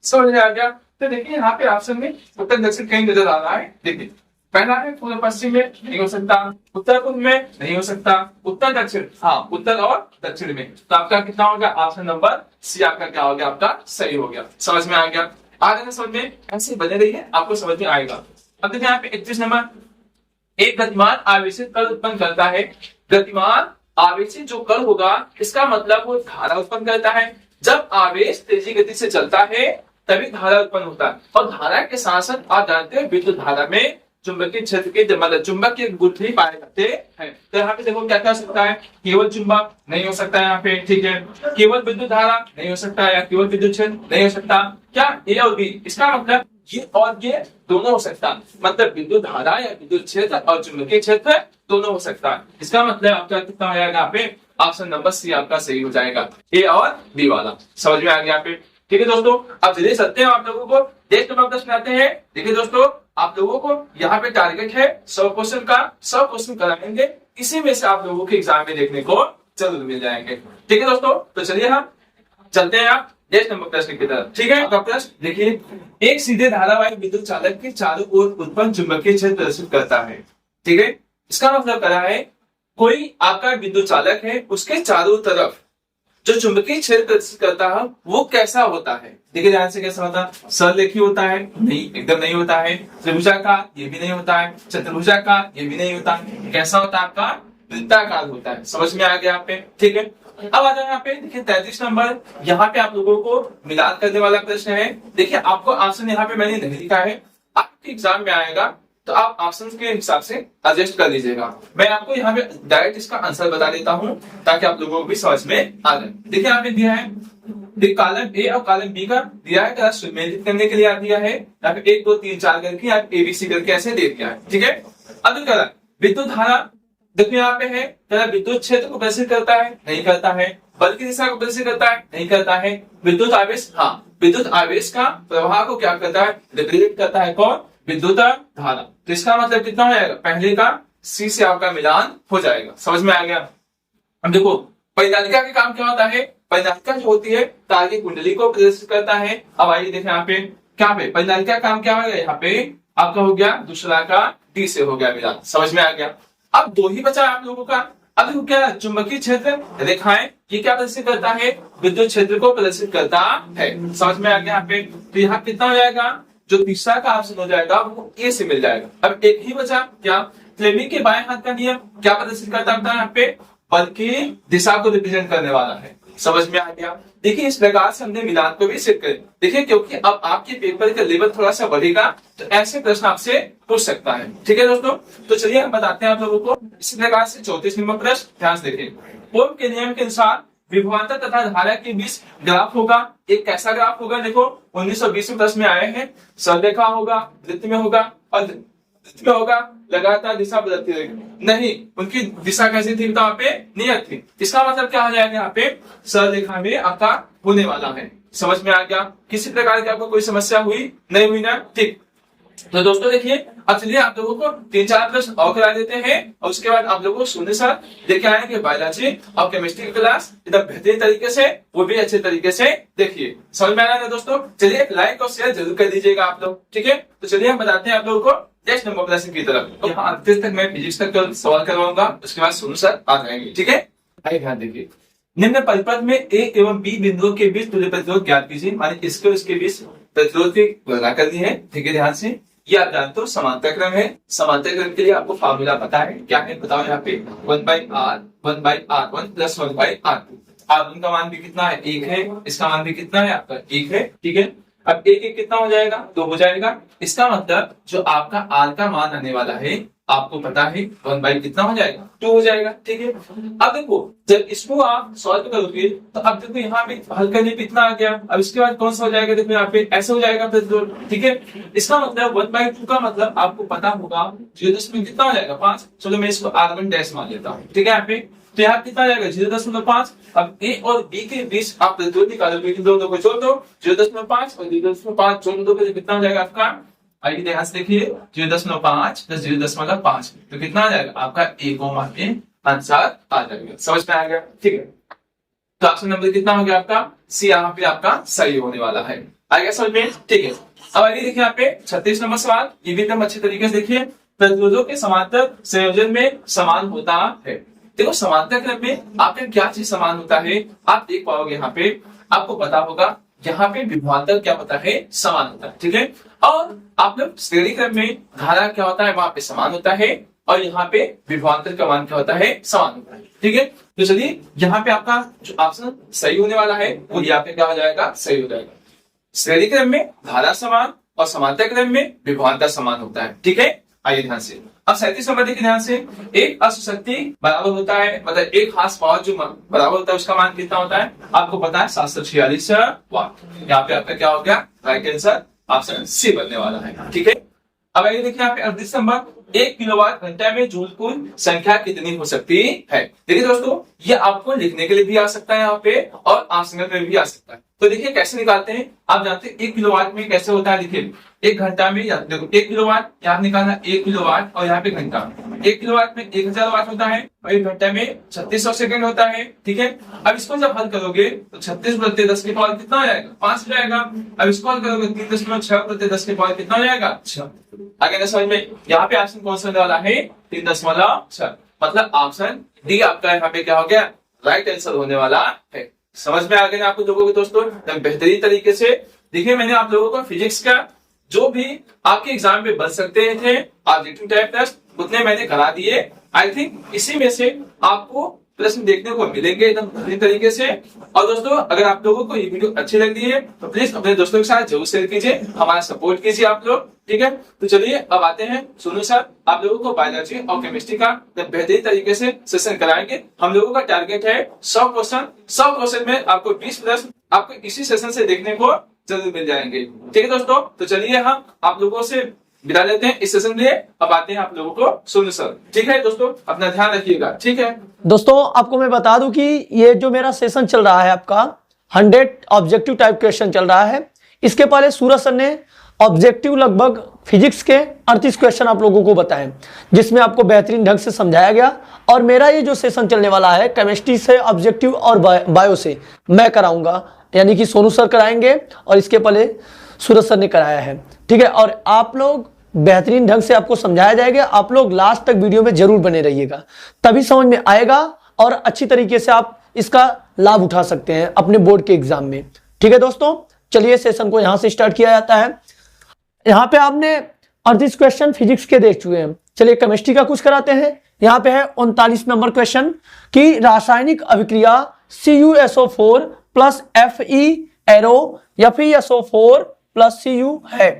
Speaker 1: समझ में आ गया? तो देखिए यहाँ पे ऑप्शन में उत्तर दक्षिण कहीं नजर आ रहा है। देखिए पहला है पूर्व पश्चिम में नहीं हो सकता, उत्तर पूर्व में नहीं हो सकता, उत्तर दक्षिण, हाँ उत्तर और दक्षिण में। तो आपका कितना हो गया, ऑप्शन नंबर सी आपका क्या हो गया, आपका सही हो गया। समझ में आ गया? आगे समझ में ऐसे बने रही है, आपको समझ में आएगा। अब देखिए यहाँ पे 31 नंबर, एक गतिमान आवेशित कण उत्पन्न करता है। गतिमान आवेशित जो कण होगा इसका मतलब वो धारा उत्पन्न करता है। जब आवेश तेजी गति से चलता है तभी धारा उत्पन्न होता है। और धारा के साथ साथ आप जानते हैं विद्युत धारा में चुंबकीय क्षेत्र के मतलब चुंबकीय गुण भी पाए जाते हैं। तो यहाँ पे देखो क्या क्या हो सकता है, केवल चुंबक नहीं हो सकता यहाँ पे, ठीक है। केवल विद्युत धारा नहीं हो सकता, या केवल विद्युत क्षेत्र नहीं हो सकता। क्या ए और बी, इसका मतलब ये और ये दोनों हो सकता है। मतलब विद्युत धारा या विद्युत क्षेत्र और चुंबकीय क्षेत्र दोनों हो सकता है। इसका मतलब आपका कितना हो जाएगा यहाँ पे, ऑप्शन नंबर सी आपका सही हो जाएगा, ए और बी वाला। समझ में आ गया यहाँ पे? ठीक है दोस्तों, अब जल्दी चलते हैं आप लोगों को नेक्स्ट नंबर प्रश्न आते हैं। देखिए दोस्तों आप लोगों को यहाँ पे टारगेट है 100 क्वेश्चन का, 100 क्वेश्चन कराएंगे, इसी में से आप लोगों के एग्जाम में देखने को जरूर मिल जाएंगे। ठीक है दोस्तों, तो चलिए हम चलते हैं आप नेक्स्ट नंबर प्रश्न की तरफ। ठीक है, आपका प्रश्न देखिए, एक सीधे धारावाही विद्युत चालक के चारों ओर उत्पन्न चुंबकीय क्षेत्र प्रदर्शित करता है। ठीक है, इसका मतलब क्या है, कोई आपका विद्युत चालक है, उसके चारों तरफ जो चुंबकीय क्षेत्र प्रदर्शित करता है वो कैसा होता है। देखिए ध्यान से, कैसा होता है, सरलेखी होता है, नहीं एकदम नहीं होता है। त्रिभुजाकार ये भी नहीं होता है, चतुर्भुजाकार ये भी नहीं होता है। कैसा होता है, आपका वृत्ताकार होता है। समझ में आ गया आप पे? ठीक है, अब आ जाए यहाँ पे देखिए 33 नंबर, यहाँ पे आप लोगों को मिलान करने वाला प्रश्न है। देखिए आपको ऑप्शन यहाँ पे मैंने नहीं लिखा है, आपके एग्जाम में आएगा तो आप ऑप्शन के हिसाब से एडजस्ट कर लीजिएगा। मैं आपको यहाँ पे डायरेक्ट इसका आंसर बता देता हूँ ताकि आप लोगों को भी समझ में आ जाए। देखिए यहाँ पे दिया है कॉलम ए और कॉलम बी का दिया है, सुमेलित करने के लिए दिया है। यहाँ पे 1 2 3 4 करके यहाँ पे एबीसी करके ऐसे दे दिया है। ठीक है, अब क्या विद्युत धारा देखिए यहाँ पे है, विद्युत क्षेत्र को प्रदर्शित करता है, नहीं करता है। बल की दिशा को प्रदर्शित करता है, नहीं करता है। विद्युत आवेश, हाँ विद्युत आवेश का प्रवाह को क्या करता है, रिप्रेजेंट करता है कौन, विद्युत धारा। तो इसका मतलब कितना हो जाएगा, पहले का सी से आपका मिलान हो जाएगा। समझ में आ गया? अब देखो परिणालिका का काम क्या होता है, परिणालिका जो होती है तार की कुंडली को प्रदर्शित करता है। अब आइए देखें यहाँ पे क्या पे परिणालिका का काम क्या होगा, यहाँ पे आपका हो गया दूसरा का डी से हो गया मिलान। समझ में आ गया? अब 2 ही बचा आप लोगों का। अब देखो क्या चुंबकीय क्षेत्र रेखाएं, ये क्या प्रदर्शित करता है, विद्युत क्षेत्र को प्रदर्शित करता है। समझ में आ गया यहाँ पे? तो यहाँ कितना हो जाएगा, जो तीसरा का ऑप्शन हो जाएगा वो ए से मिल जाएगा। अब एक ही बचा क्या, फ्लेमिंग के बाएं हाथ का नियम क्या प्रदर्शित करता है यहाँ पे, बल की दिशा को रिप्रेजेंट करने वाला है। समझ में आ गया? देखिए इस प्रकार से हमने मिलान को भी सेट करें। देखिए क्योंकि अब आपके पेपर का लेवल थोड़ा सा बढ़ेगा तो ऐसे प्रश्न आपसे पूछ सकता है। ठीक है दोस्तों, तो चलिए हम बताते हैं आप लोगों को इसी प्रकार से 34 नंबर प्रश्न, ध्यान से देखें। ओम के नियम के अनुसार विभवांतर तथा धारा के बीच ग्राफ होगा। एक कैसा ग्राफ होगा, देखो 1920 में प्रश्न में आए हैं, सररेखा होगा, वृत्त में होगा और वृत्त में होगा, लगातार दिशा बदलती रहेगी। नहीं, उनकी दिशा कैसी थी, तो यहाँ पे नियत थी। इसका मतलब क्या हो जाएगा, यहाँ पे सररेखा में आपका होने वाला है। समझ में आ गया? किसी प्रकार की आपको कोई समस्या हुई नहीं हुई ना? ठीक। तो दोस्तों देखिए, अब चलिए आप लोगों को 3-4 प्रश्न और करा देते हैं और उसके बाद आप लोगों को शून्य सर लेके आएंगे बायोलॉजी और केमिस्ट्री की क्लास एकदम बेहतरीन तरीके से, वो भी अच्छे तरीके से देखिए। समझ में आ रहा है दोस्तों? चलिए एक लाइक और शेयर जरूर कर दीजिएगा आप लोग, ठीक है। तो चलिए हम बताते हैं आप लोगों को नेक्स्ट नंबर प्रश्न की तरफ। तो यहाँ अंत तक मैं फिजिक्स तक सवाल करवाऊंगा, उसके बाद शून्य सर आ जाएंगे, ठीक है। आइए ध्यान देखिए, निम्न परिपथ में ए एवं बी बिंदुओं के बीच तुल्य प्रतिरोध ज्ञात कीजिए। माने इसके और इसके बीच प्रतिरोध की गणना करनी है, ठीक है। ध्यान से, ये आप जानते हो समांतर क्रम है। समांतर क्रम के लिए आपको फार्मूला पता है, क्या है बताओ यहाँ पे, 1/r1 प्लस 1/r2। r1 का मान भी कितना है, 1 है। इसका मान भी कितना है आपका, 1 है, ठीक है। अब 1 कितना हो जाएगा, 2 हो जाएगा। इसका मतलब जो आपका r का मान आने वाला है आपको पता है 1 कितना हो जाएगा, 2 हो जाएगा, ठीक है। अब देखो जब इसको आप सॉल्व करोगे तो अब देखो यहाँ पे हल करने पे इतना आ गया। अब इसके बाद कौन सा हो जाएगा, देखो यहाँ पे ऐसे हो जाएगा प्रतिरोध, ठीक है। इसका मतलब 1/2 का मतलब आपको पता होगा 0 कितना हो जाएगा, 5। चलो मैं इसको r1 डैश मान लेता हूँ, ठीक है। यहाँ पे तो यहाँ कितना आ जाएगा 0.5। अब ए और बी के बीच आप प्रतिरोध निकालोगे, दोनों को जोड़ दो, 0.5 और 0.5 जोड़ दो, कितना हो जाएगा आपका, आइए ध्यान से देखिए, 0.5 प्लस 0.5 तो कितना आ जाएगा आपका 1 में आंसर आ जाएगा। समझ में आ गया, ठीक है। तो ऑप्शन नंबर कितना हो गया आपका, सी यहाँ पे आपका सही होने वाला है। आ गया समझ में, ठीक है। अब आइए देखिए यहाँ पे 36 नंबर सवाल, ये भी एकदम अच्छे तरीके से देखिए। प्रतिरोधों के समांतर संयोजन में समान होता है। देखो समांतर क्रम में आपका क्या चीज समान होता है, आप देख पाओगे यहाँ पे, आपको पता होगा यहाँ पे विभवांतर क्या होता है, समान होता है, ठीक है। और आप लोग श्रेणी क्रम में धारा क्या होता है, वहां पे समान होता है, और यहाँ पे विभवांतर का मान क्या होता है, समान होता है, ठीक है। तो चलिए यहाँ पे आपका जो ऑप्शन सही होने वाला है वो यहाँ पे क्या हो जाएगा, सही हो जाएगा। श्रेणी क्रम में धारा समान और समांतर क्रम में विभवांतर समान होता है, ठीक है। आइए ध्यान से, अब 37 नंबर देखिए ध्यान से, एक अश्व शक्ति बराबर होता है, मतलब एक हार्स पावर जो बराबर होता है उसका मान कितना होता है, आपको पता है 746 वाट। यहाँ पे आपका क्या हो गया, राइट आंसर ऑप्शन सी बनने वाला है, ठीक है। अब आइए देखिए यहाँ पे 38 नंबर, 1 किलोवाट घंटा में जूल कुल संख्या कितनी हो सकती है। देखिए दोस्तों, ये आपको लिखने के लिए भी आ सकता है यहाँ पे और आंसर में भी आ सकता है। तो देखिए कैसे निकालते हैं, आप जानते हैं 1 किलोवाट में कैसे होता है, देखिए 1 घंटा में, देखो 1 किलोवाट यहाँ निकालना, 1 किलोवाट और यहाँ पे घंटा। 1 किलोवाट में 1000 वाट होता है और 1 घंटा में 3600 सेकंड होता है, ठीक है। अब इसको जब हल करोगे तो 36 × 10 की पावर कितना हो जाएगा, 5 हो जाएगा। अब इसको हल करोगे 3.6 × 10 की पावर कितना हो जाएगा, 6। आगे ना समझ में, यहाँ पे ऑप्शन कौन सा होने वाला है, 3.6, मतलब ऑप्शन डी आपका यहाँ पे क्या हो गया, राइट आंसर होने वाला है। समझ में आ गया ना आप लोगों को दोस्तों, बेहतरीन तरीके से। देखिए मैंने आप लोगों को फिजिक्स का जो भी आपके एग्जाम में बन सकते थे ऑब्जेक्टिव टाइप टेस्ट उतने मैंने करा दिए। आई थिंक इसी में से आपको प्रश्न देखने को मिलेंगे एकदम बेहतरीन तरीके से। और दोस्तों अगर आप लोगों को ये वीडियो अच्छी लग रही है तो प्लीज अपने दोस्तों के साथ जरूर शेयर कीजिए, हमारा सपोर्ट कीजिए आप लोग, ठीक है। तो चलिए अब आते हैं, सुनो सर आप लोगों को बायोलॉजी और केमिस्ट्री का बेहतरीन तरीके से सेशन कराएंगे। हम लोगों का टारगेट है 100 क्वेश्चन में आपको 20 प्रश्न आपको इसी सेशन से देखने को जरूर मिल जाएंगे, ठीक है दोस्तों। तो चलिए हम आप लोगों से विदा लेते हैं इस सेशन लिए, अब आते हैं आप लोगों को सुनो सर, ठीक है दोस्तों, अपना ध्यान रखिएगा, ठीक है।
Speaker 2: दोस्तों आपको मैं बता दूं कि ये जो मेरा सेशन चल रहा है आपका 100 ऑब्जेक्टिव टाइप क्वेश्चन चल रहा है। इसके पहले सूरज सर ने ऑब्जेक्टिव लगभग फिजिक्स के 38 क्वेश्चन आप लोगों को बताएं, जिसमें आपको बेहतरीन ढंग से समझाया गया। और मेरा ये जो सेशन चलने वाला है केमिस्ट्री से ऑब्जेक्टिव और बायो से मैं कराऊंगा, यानी कि सोनू सर कराएंगे और इसके पहले सूरज सर ने कराया है, ठीक है। और आप लोग बेहतरीन ढंग से आपको समझाया जाएगा, आप लोग लास्ट तक वीडियो में जरूर बने रहिएगा, तभी समझ में आएगा और अच्छी तरीके से आप इसका लाभ उठा सकते हैं अपने बोर्ड के एग्जाम में, ठीक है दोस्तों। चलिए सेशन को यहां से स्टार्ट किया जाता है। यहाँ पे आपने 38 क्वेश्चन फिजिक्स के देख चुके हैं, चलिए केमिस्ट्री का कुछ कराते हैं। यहाँ पे है 39 नंबर क्वेश्चन की रासायनिक अभिक्रिया CuSO4 plus Fe arrow FeSO4 plus Cu है।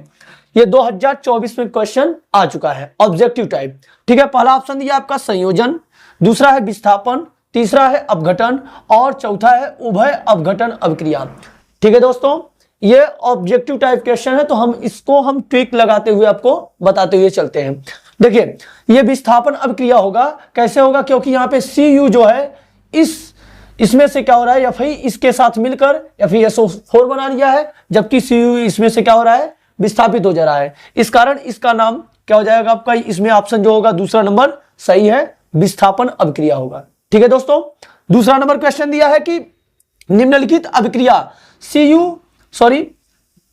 Speaker 2: ये 2024 में क्वेश्चन आ चुका है ऑब्जेक्टिव टाइप, ठीक है। पहला ऑप्शन दिया आपका संयोजन, दूसरा है विस्थापन, तीसरा है अपघटन और चौथा है उभय अपघटन अभिक्रिया, ठीक है दोस्तों। ये ऑब्जेक्टिव टाइप क्वेश्चन है, तो हम इसको ट्विक लगाते हुए आपको बताते हुए चलते हैं। देखिए ये विस्थापन अभिक्रिया होगा, कैसे होगा, क्योंकि यहाँ पे Cu जो है इसमें से क्या हो रहा है, Fe इसके साथ मिलकर FeSO4 बना लिया है, जबकि Cu इसमें से क्या हो रहा है, विस्थापित हो जा रहा है, इस कारण इसका नाम क्या हो जाएगा आपका, इसमें ऑप्शन जो होगा दूसरा नंबर सही है, विस्थापन अभिक्रिया होगा। ठीक है दोस्तों, दूसरा नंबर क्वेश्चन दिया है कि निम्नलिखित अभिक्रिया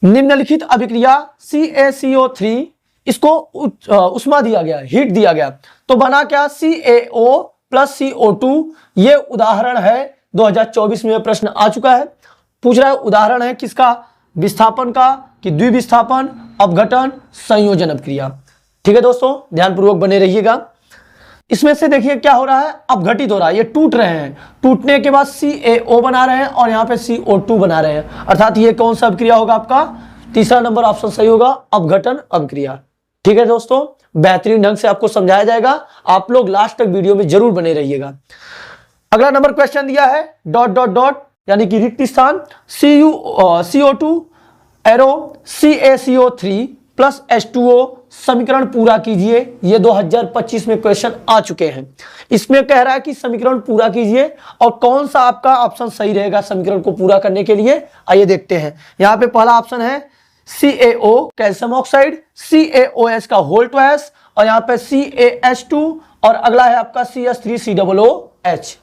Speaker 2: निम्नलिखित अभिक्रिया CaCO3 इसको उष्मा दिया गया, हीट दिया गया, तो बना क्या CaO प्लस CO2। ये उदाहरण है 2024 में प्रश्न आ चुका है, पूछ रहा है उदाहरण है किसका, विस्थापन का कि द्विविस्थापन, अपघटन, संयोजन अभिक्रिया। ठीक है दोस्तों, ध्यानपूर्वक बने रहिएगा। इसमें से देखिए क्या हो रहा है, अपघटित हो रहा है, ये टूट रहे हैं, टूटने के बाद CaO बना रहे हैं और यहाँ पे CO2 बना रहे हैं, अर्थात ये कौन सा अभिक्रिया होगा आपका, तीसरा नंबर ऑप्शन सही होगा, अपघटन अभिक्रिया। ठीक है दोस्तों, बेहतरीन ढंग से आपको समझाया जाएगा, आप लोग लास्ट तक वीडियो में जरूर बने रहिएगा। अगला नंबर क्वेश्चन दिया है डॉट डॉट डॉट यानी कि रिक्त स्थान CO2 arrow CaCO3 plus H2O समीकरण पूरा कीजिए। ये 2025 में क्वेश्चन आ चुके हैं। इसमें कह रहा है कि समीकरण पूरा कीजिए और कौन सा आपका ऑप्शन सही रहेगा समीकरण को पूरा करने के लिए, आइए देखते हैं। यहाँ पे पहला ऑप्शन है CaO कैल्शियम ऑक्साइड, CaOH का होल ट्वाइस और यहाँ पे CaH2 और अगला है आपका CH3COOH।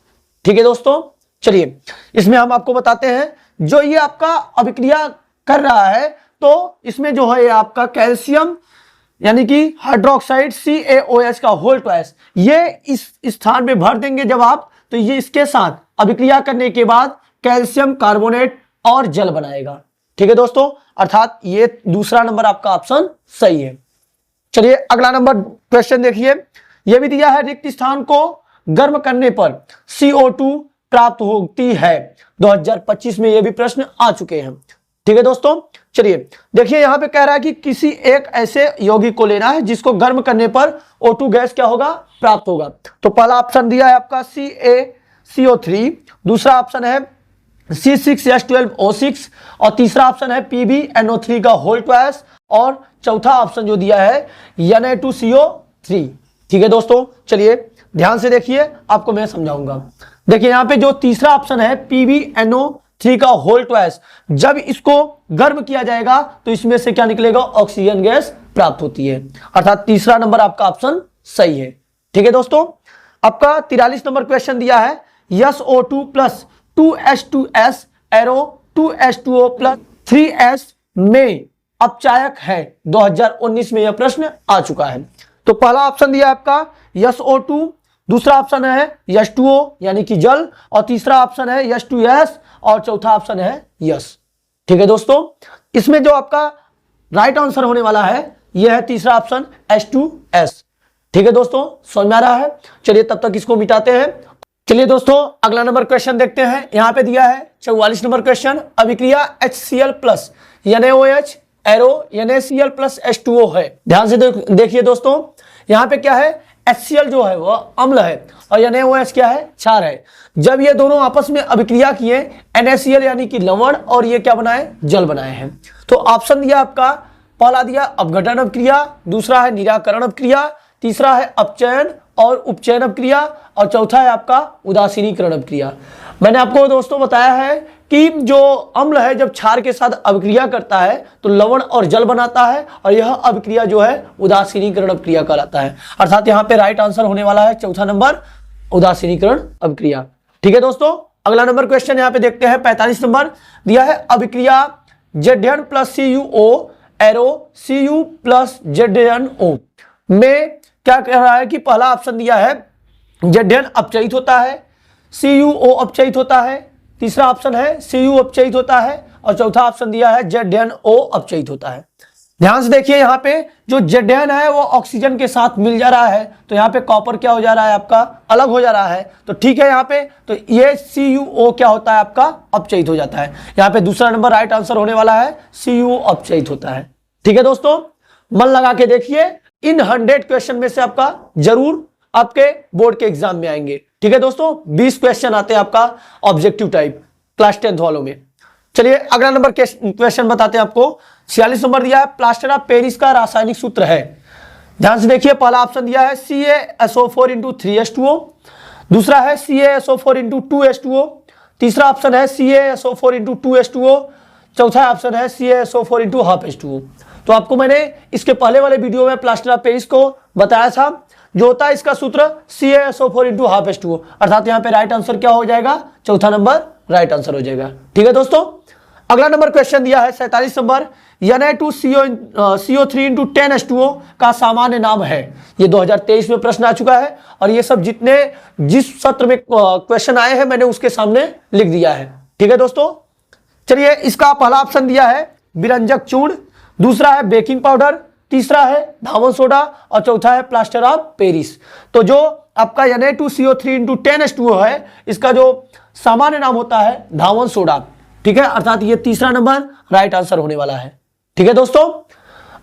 Speaker 2: ठीक है दोस्तों, चलिए इसमें हम आपको बताते हैं, जो ये आपका अभिक्रिया कर रहा है तो इसमें जो है आपका कैल्शियम यानी कि हाइड्रोक्साइड CaOH का होल ट्वाइस, ये इस स्थान में भर देंगे जब आप, तो ये इसके साथ अभिक्रिया करने के बाद कैल्शियम कार्बोनेट और जल बनाएगा। ठीक है दोस्तों, अर्थात ये दूसरा नंबर आपका ऑप्शन सही है। चलिए अगला नंबर क्वेश्चन देखिए, यह भी दिया है रिक्त स्थान को गर्म करने पर CO2 प्राप्त होती है। 2025 में यह भी प्रश्न आ चुके हैं। ठीक है दोस्तों, चलिए देखिए यहाँ पे कह रहा है कि किसी एक ऐसे यौगिक को लेना है जिसको गर्म करने पर O2 गैस क्या होगा, प्राप्त होगा। तो पहला ऑप्शन दिया है आपका CaCO3, दूसरा ऑप्शन है C6H12O6 और तीसरा ऑप्शन है PbNO3 का होल ट्वाइस और चौथा ऑप्शन जो दिया है Na2CO3। ठीक है दोस्तों, चलिए ध्यान से देखिए, आपको मैं समझाऊंगा। देखिए यहाँ पे जो तीसरा ऑप्शन है PbNO3 का होल ट्वाइस, जब इसको गर्म किया जाएगा तो इसमें से क्या निकलेगा, ऑक्सीजन गैस प्राप्त होती है, अर्थात तीसरा नंबर आपका ऑप्शन सही है। ठीक है दोस्तों, आपका 43 नंबर क्वेश्चन दिया है SO2 plus 2H2S arrow 2H2O plus 3S में अपचायक है। 2019 में यह प्रश्न आ चुका है। तो पहला ऑप्शन दिया आपका SO2, दूसरा ऑप्शन है H2O यानी कि जल और तीसरा ऑप्शन है H2S और चौथा ऑप्शन है यस। ठीक है दोस्तों, इसमें जो आपका राइट आंसर होने वाला है यह है तीसरा ऑप्शन H2S। ठीक है दोस्तों, समझ में आ रहा है। चलिए तब तक इसको मिटाते हैं। चलिए दोस्तों अगला नंबर क्वेश्चन देखते हैं। यहाँ पे दिया है 44 नंबर क्वेश्चन, अभिक्रिया HCl plus NaOH arrow NaCl plus H2O है। ध्यान से देखिए दोस्तों, यहाँ पे क्या है, HCl जो है वह अम्ल है और NaOH क्या है, क्षार है। जब ये दोनों आपस में अभिक्रिया किए, NaCl यानी कि लवण और ये क्या बनाए, जल बनाए हैं। तो ऑप्शन दिया आपका, पहला दिया अपघटन अभिक्रिया, दूसरा है निराकरण अभिक्रिया, तीसरा है अपचयन और उपचयन अभिक्रिया और चौथा है आपका उदासीनीकरण अभिक्रिया। मैंने आपको दोस्तों बताया है कि जो अम्ल है जब क्षार के साथ अभिक्रिया करता है तो लवण और जल बनाता है और यह अभिक्रिया जो है उदासीनीकरण अभिक्रिया कहलाता है। अर्थात यहाँ पे राइट आंसर होने वाला है चौथा नंबर, उदासीनीकरण अभिक्रिया। ठीक है दोस्तों, अगला नंबर क्वेश्चन यहाँ पे देखते हैं। 45 नंबर दिया है, अभिक्रिया Zn plus CuO arrow Cu plus ZnO में क्या कह रहा है कि पहला ऑप्शन दिया है Zn अपचयित होता है, CuO अपचयित होता है, तीसरा ऑप्शन है Cu अपचयित होता है और चौथा ऑप्शन दिया है ZnO अपचयित होता है। ध्यान से देखिए, यहाँ पे जो Zn है वो ऑक्सीजन के साथ मिल जा रहा है तो यहाँ पे कॉपर क्या हो जा रहा है आपका, अलग हो जा रहा है। तो ठीक है, यहाँ पे तो ये CuO क्या होता है आपका, अपचयित हो जाता है। यहाँ पे दूसरा नंबर राइट आंसर होने वाला है, Cu अपचयित होता है। ठीक है दोस्तों, मन लगा के देखिए, इन 100 क्वेश्चन में से आपका जरूर आपके बोर्ड के एग्जाम में आएंगे। ठीक है दोस्तों, 20 क्वेश्चन आते हैं आपका ऑब्जेक्टिव टाइप क्लास 10th वालों में। चलिए अगला नंबर क्वेश्चन बताते हैं आपको। 46 नंबर दिया है, प्लास्टर ऑफ पेरिस का रासायनिक सूत्र है। ध्यान से देखिए, पहला ऑप्शन दिया है CaSO4 × 3H2O, दूसरा है CaSO4 × 2H2O, तीसरा ऑप्शन है CaSO4 × 2H2O, चौथा ऑप्शन है CaSO4 × ½ H2O। तो आपको मैंने इसके पहले वाले वीडियो में प्लास्टर ऑफ पेरिस को बताया था, जो होता है इसका सूत्र CaSO4 इंटू हाफ H2O, अर्थात यहाँ पे राइट आंसर क्या हो जाएगा, चौथा नंबर राइट आंसर हो जाएगा। ठीक है दोस्तों, अगला नंबर क्वेश्चन दिया है 47 नंबर, Na2CO3 इंटू 10H2O का सामान्य नाम है। ये 2023 में प्रश्न आ चुका है और ये सब जिस सत्र में क्वेश्चन आए हैं मैंने उसके सामने लिख दिया है। ठीक है दोस्तों, चलिए इसका पहला ऑप्शन दिया है विरंजक चूर्ण, दूसरा है बेकिंग पाउडर, तीसरा है धावन सोडा और चौथा है प्लास्टर ऑफ पेरिस। तो जो आपका Na2CO3 इंटू 10H2O है, इसका जो सामान्य नाम होता है धावन सोडा। ठीक है, अर्थात ये तीसरा नंबर राइट आंसर होने वाला है। ठीक है दोस्तों,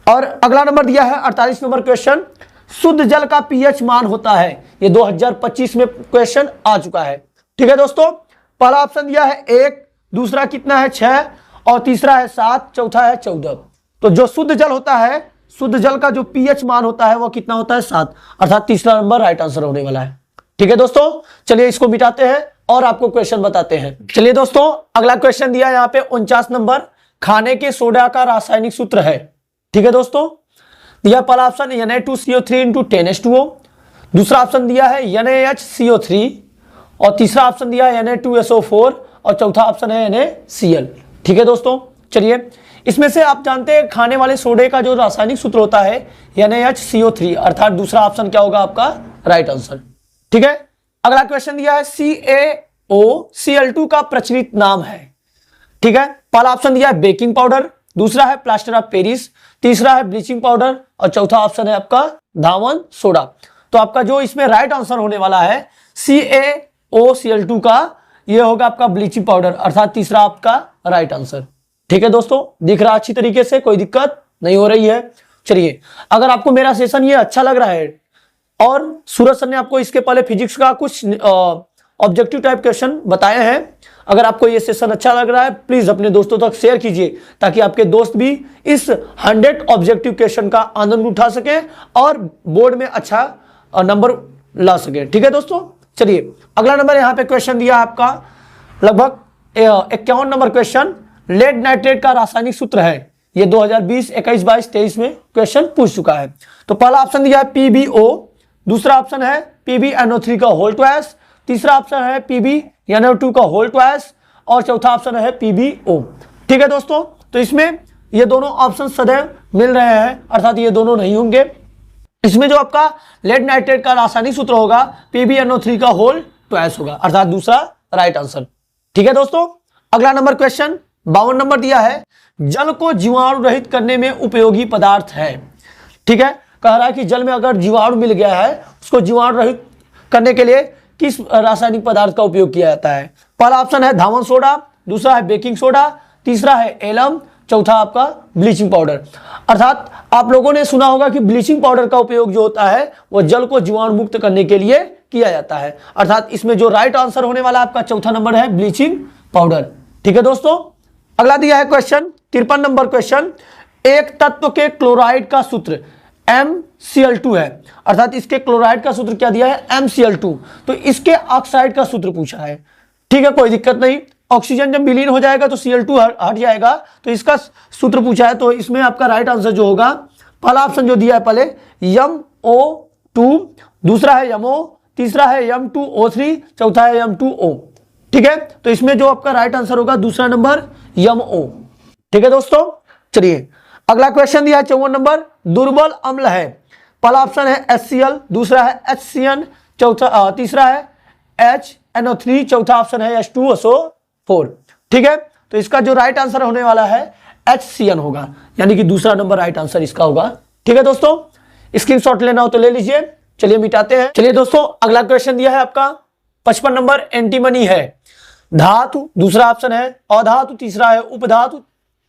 Speaker 2: और अगला नंबर दिया है 48 नंबर क्वेश्चन, शुद्ध जल का पीएच मान होता है। ये 2025 में क्वेश्चन आ चुका है। ठीक है दोस्तों, पहला ऑप्शन दिया है 1, दूसरा कितना है 6 और तीसरा है 7, चौथा है 14। तो जो शुद्ध जल होता है, शुद्ध जल का जो पीएच मान होता है वो कितना होता है 7, अर्थात तीसरा नंबर राइट आंसर होने वाला है। ठीक है दोस्तों, चलिए इसको मिटाते हैं और आपको क्वेश्चन बताते हैं। चलिए दोस्तों, अगला क्वेश्चन दिया है यहाँ पे 49 नंबर, खाने के सोडा का रासायनिक सूत्र है। ठीक है दोस्तों, दिया पहला ऑप्शन Na2CO3 इंटू 10H2O, दूसरा ऑप्शन दिया है NaHCO3 और तीसरा ऑप्शन दिया है Na2SO4 और चौथा ऑप्शन है NaCl। ठीक है दोस्तों, चलिए इसमें से आप जानते हैं खाने वाले सोडे का जो रासायनिक सूत्र होता है NaHCO3, अर्थात दूसरा ऑप्शन क्या होगा आपका राइट आंसर। ठीक है, अगला क्वेश्चन दिया है CaOCl2 का प्रचलित नाम है। ठीक है, पहला ऑप्शन दिया है बेकिंग पाउडर, दूसरा है प्लास्टर ऑफ पेरिस, तीसरा है ब्लीचिंग पाउडर और चौथा ऑप्शन है आपका धावन सोडा। तो आपका जो इसमें राइट आंसर होने वाला है CaOCl2 का, ये होगा आपका ब्लीचिंग पाउडर, अर्थात तीसरा आपका राइट आंसर। ठीक है दोस्तों, दिख रहा अच्छी तरीके से, कोई दिक्कत नहीं हो रही है। चलिए, अगर आपको मेरा सेशन ये अच्छा लग रहा है और सूरज सर ने आपको इसके पहले फिजिक्स का कुछ ऑब्जेक्टिव टाइप क्वेश्चन बताए हैं, अगर आपको ये सेशन अच्छा लग रहा है प्लीज अपने दोस्तों तक शेयर कीजिए, ताकि आपके दोस्त भी इस 100 ऑब्जेक्टिव क्वेश्चन का आनंद उठा सके और बोर्ड में अच्छा नंबर ला सके। ठीक है दोस्तों, चलिए अगला नंबर यहाँ पे क्वेश्चन दिया आपका लगभग 51 नंबर क्वेश्चन, लेड नाइट्रेट का रासायनिक सूत्र है। ये 2020, 21, 22, 23 में क्वेश्चन पूछ चुका है। तो पहला ऑप्शन दिया है PbO, दूसरा ऑप्शन है PbNO3 का होल ट्वाइस, तीसरा ऑप्शन है PbNO2 का होल ट्वाइस और चौथा ऑप्शन है PbO। ठीक है दोस्तों, तो इसमें ये दोनों ऑप्शन सदैव मिल रहे हैं, अर्थात ये दोनों नहीं होंगे। इसमें जो आपका लेड नाइट्रेट का रासायनिक सूत्र होगा PbNO3 का होल ट्वाइस होगा, अर्थात दूसरा राइट आंसर। ठीक है दोस्तों, अगला नंबर क्वेश्चन 52 नंबर दिया है, जल को जीवाणु रहित करने में उपयोगी पदार्थ है। ठीक है, कह रहा है कि जल में अगर जीवाणु मिल गया है उसको जीवाणु रहित करने के लिए किस रासायनिक पदार्थ का उपयोग किया जाता है। पहला ऑप्शन है धावन सोडा, दूसरा है बेकिंग सोडा, तीसरा है एलम, चौथा आपका ब्लीचिंग पाउडर। अर्थात आप लोगों ने सुना होगा कि ब्लीचिंग पाउडर का उपयोग जो होता है वह जल को जीवाणु मुक्त करने के लिए किया जाता है, अर्थात इसमें जो राइट आंसर होने वाला आपका चौथा नंबर है ब्लीचिंग पाउडर। ठीक है दोस्तों, अगला दिया है क्वेश्चन 53 नंबर क्वेश्चन, एक तत्व के क्लोराइड का सूत्र MCl2 है, अर्थात इसके क्लोराइड का सूत्र क्या दिया है MCl2, तो इसके ऑक्साइड का सूत्र पूछा है। ठीक है, कोई दिक्कत नहीं, ऑक्सीजन जब विलीन हो जाएगा तो Cl2 हट जाएगा, तो इसका सूत्र पूछा है। तो इसमें आपका राइट आंसर जो होगा, पहला ऑप्शन जो दिया है पहले MO2, दूसरा है MO, तीसरा है M2O3, चौथा है M2O। ठीक है, तो इसमें जो आपका राइट आंसर होगा दूसरा नंबर MO। ठीक है दोस्तों, चलिए अगला क्वेश्चन दिया है 54 नंबर, दुर्बल अम्ल है। पहला ऑप्शन है HCl, दूसरा है HCN, चौथा तीसरा है HNO3, चौथा ऑप्शन है H2SO4। ठीक है, तो इसका जो राइट आंसर होने वाला है HCN होगा, यानी कि दूसरा नंबर राइट आंसर इसका होगा। ठीक है दोस्तों, स्क्रीनशॉट लेना हो तो ले लीजिए। चलिए मिटाते हैं। चलिए दोस्तों, अगला क्वेश्चन दिया है आपका 55 नंबर, एंटीमनी है। धातु दूसरा ऑप्शन है अधातु, तीसरा है उपधातु,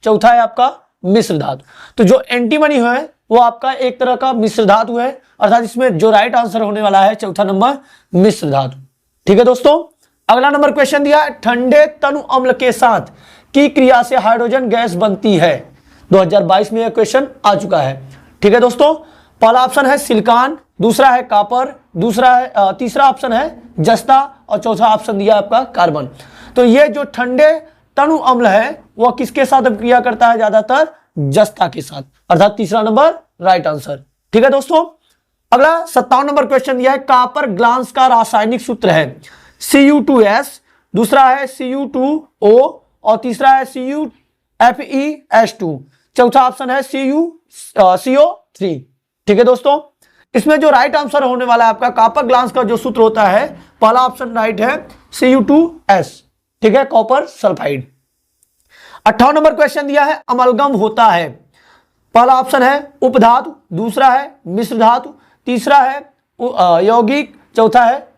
Speaker 2: चौथा है आपका मिश्र धातु। तो जो एंटीमनी है वो आपका एक तरह का मिश्र धातु है, अर्थात इसमें जो राइट आंसर होने वाला है चौथा नंबर मिश्र धातु। ठीक है दोस्तों, अगला नंबर क्वेश्चन दिया है, ठंडे तनु अम्ल के साथ की क्रिया से हाइड्रोजन गैस बनती है। 2022 में यह क्वेश्चन आ चुका है। ठीक है दोस्तों, पहला ऑप्शन है सिलिकॉन, दूसरा है कॉपर, तीसरा ऑप्शन है जस्ता और चौथा ऑप्शन दिया आपका कार्बन। तो ये जो ठंडे तनु अम्ल है वह किसके साथ क्रिया करता है, ज्यादातर जस्ता के साथ, अर्थात तीसरा नंबर राइट आंसर। ठीक है दोस्तों, अगला 57 नंबर क्वेश्चन दिया है, कॉपर ग्लास का रासायनिक सूत्र है Cu2S, दूसरा है Cu2O और तीसरा है CuFeS2, चौथा ऑप्शन है CO3। ठीक है दोस्तों, इसमें जो राइट आंसर होने वाला है आपका कॉपर ग्लास का जो सूत्र होता है, पहला ऑप्शन राइट है Cu2S। ठीक है, कॉपर सल्फाइड। 58 नंबर क्वेश्चन दिया है, अमलगम होता है, पहला ऑप्शन है उपधातु, दूसरा है मिश्र धातु, तीसरा है यौगिक, चौथा है